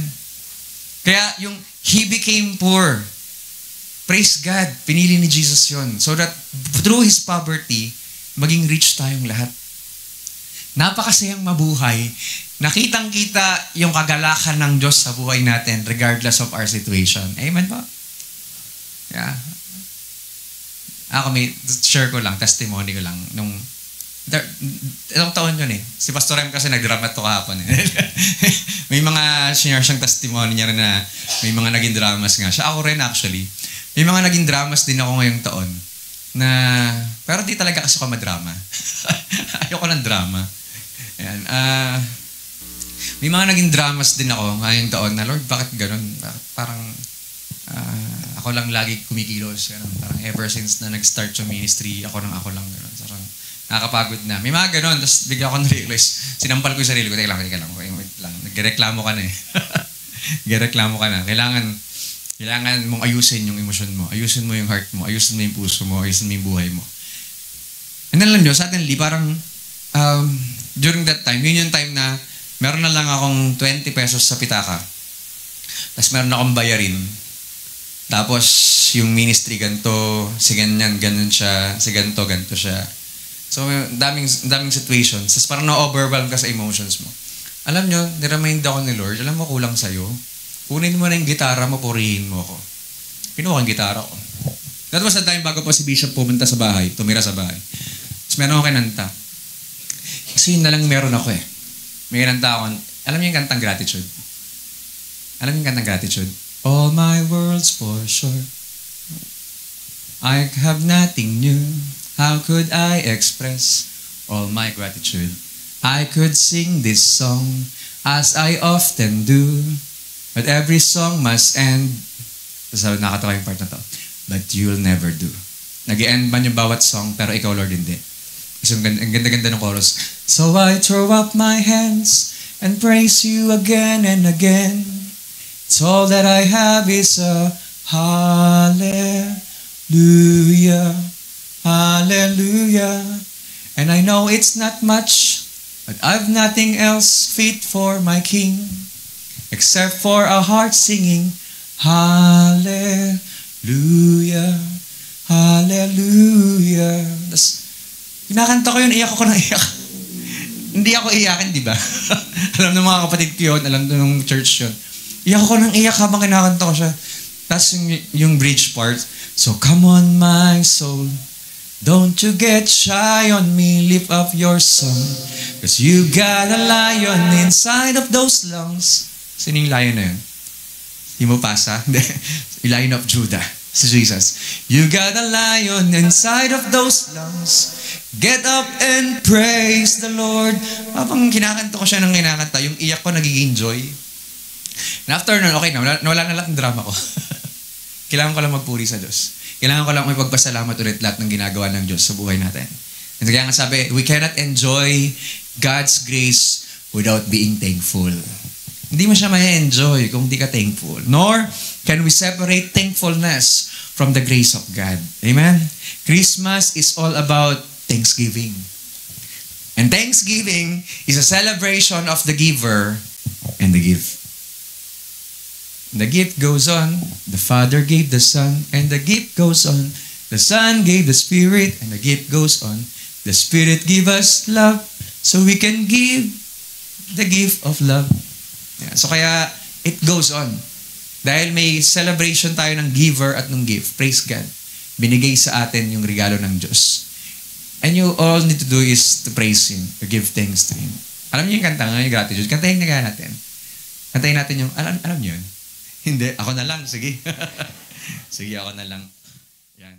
Kaya yung He became poor. Praise God. Pinili ni Jesus yun. So that through His poverty, maging rich tayong lahat. napakasayang mabuhay. Nakitang-kita yung kagalakan ng Diyos sa buhay natin regardless of our situation. Amen po? Yeah. Ako share ko lang, testimony ko lang. Ilang taon yun eh. Si Pastor M kasi nag-drama to kahapon eh. May mga share siyang testimony niya rin na may mga naging dramas nga siya. Ako rin actually. May mga naging dramas din ako ngayong taon. Pero di talaga kasi ako madrama. Ayoko ng drama. Ayan. May mga naging dramas din ako ngayong taon na, Lord, bakit ganun? Parang ako lang lagi kumikilos. Ganun. Parang ever since na nag-start yung ministry, ako lang. Ganun. Parang nakakapagod na. May mga ganun. Tapos bigla ako na-realize. Sinampal ko yung sarili ko. Teka lang. Wait lang. Nagreklamo ka na eh. Nagreklamo ka na. Kailangan mong ayusin yung emosyon mo. Ayusin mo yung heart mo. Ayusin mo yung puso mo. Ayusin mo yung buhay mo. And alam nyo, suddenly, parang during that time, yun yung time na meron na lang akong 20 pesos sa pitaka. Tapos meron akong bayarin. Tapos yung ministry ganito, si ganyan, ganun siya, si ganito siya. So, daming situations. Tapos parang na-overwhelm ka sa emotions mo. Alam nyo, niremind ako ni Lord, alam mo, kulang sa'yo. Kunin mo na yung gitara mo, purihin mo ako. Pinuha ang gitara ko. That was the time bago pa si Bishop pumunta sa bahay, tumira sa bahay. Tapos meron ako kinanta. Kasi yun na lang meron ako eh. May kinanta ako. Alam niyo yung kantang gratitude? Alam niyo yung kantang gratitude? All my world's for sure. I have nothing new. How could I express all my gratitude? I could sing this song as I often do. But every song must end. Sabi, nakatawa yung part na to. But you'll never do. Nag-end man yung bawat song, pero ikaw, Lord, hindi. Kasi ang ganda-ganda ng chorus. So I throw up my hands and praise you again and again. It's all that I have is a hallelujah, hallelujah. And I know it's not much, but I've nothing else fit for my King, except for a heart singing, hallelujah, hallelujah. Tapos, kinakanta ko yun, iyak ako ng iyak. Hindi ako iyakin, di ba? Alam ng mga kapatid ko yun, alam ng church yun. Iyak ako ng iyak habang kinakanta ko siya. Tapos yung bridge part, so come on my soul, don't you get shy on me, lift up your song, cause you got a lion inside of those lungs. Sino yung lion na yun? Di mo pasa? Lion of Judah. Si Jesus. You got a lion inside of those lungs. Get up and praise the Lord. Habang kinakanta ko siya ng kinakanta, yung iyak ko nagiging joy. And after nun, okay na, wala na lahat ng drama ko. Kailangan ko lang magpuri sa Diyos. Kailangan ko lang may pagpasalamat ulit lahat ng ginagawa ng Diyos sa buhay natin. And kaya nga sabi, we cannot enjoy God's grace without being thankful. Hindi mo siya ma-enjoy kung di ka thankful. Nor can we separate thankfulness from the grace of God. Amen? Christmas is all about Thanksgiving. And Thanksgiving is a celebration of the giver and the gift. The gift goes on. The Father gave the Son, and the gift goes on. The Son gave the Spirit, and the gift goes on. The Spirit gave us love, so we can give the gift of love. Yeah, so kaya, it goes on. Dahil may celebration tayo ng giver at ng gift. Praise God. Binigay sa atin yung regalo ng Diyos. And you all need to do is to praise Him, to give thanks to Him. Alam niyo yung kanta nga, yung gratitude. Kantahin na kaya natin. Kantahin natin yung, alam niyo yun? Hindi, ako na lang. Sige. Sige, ako na lang. Yan.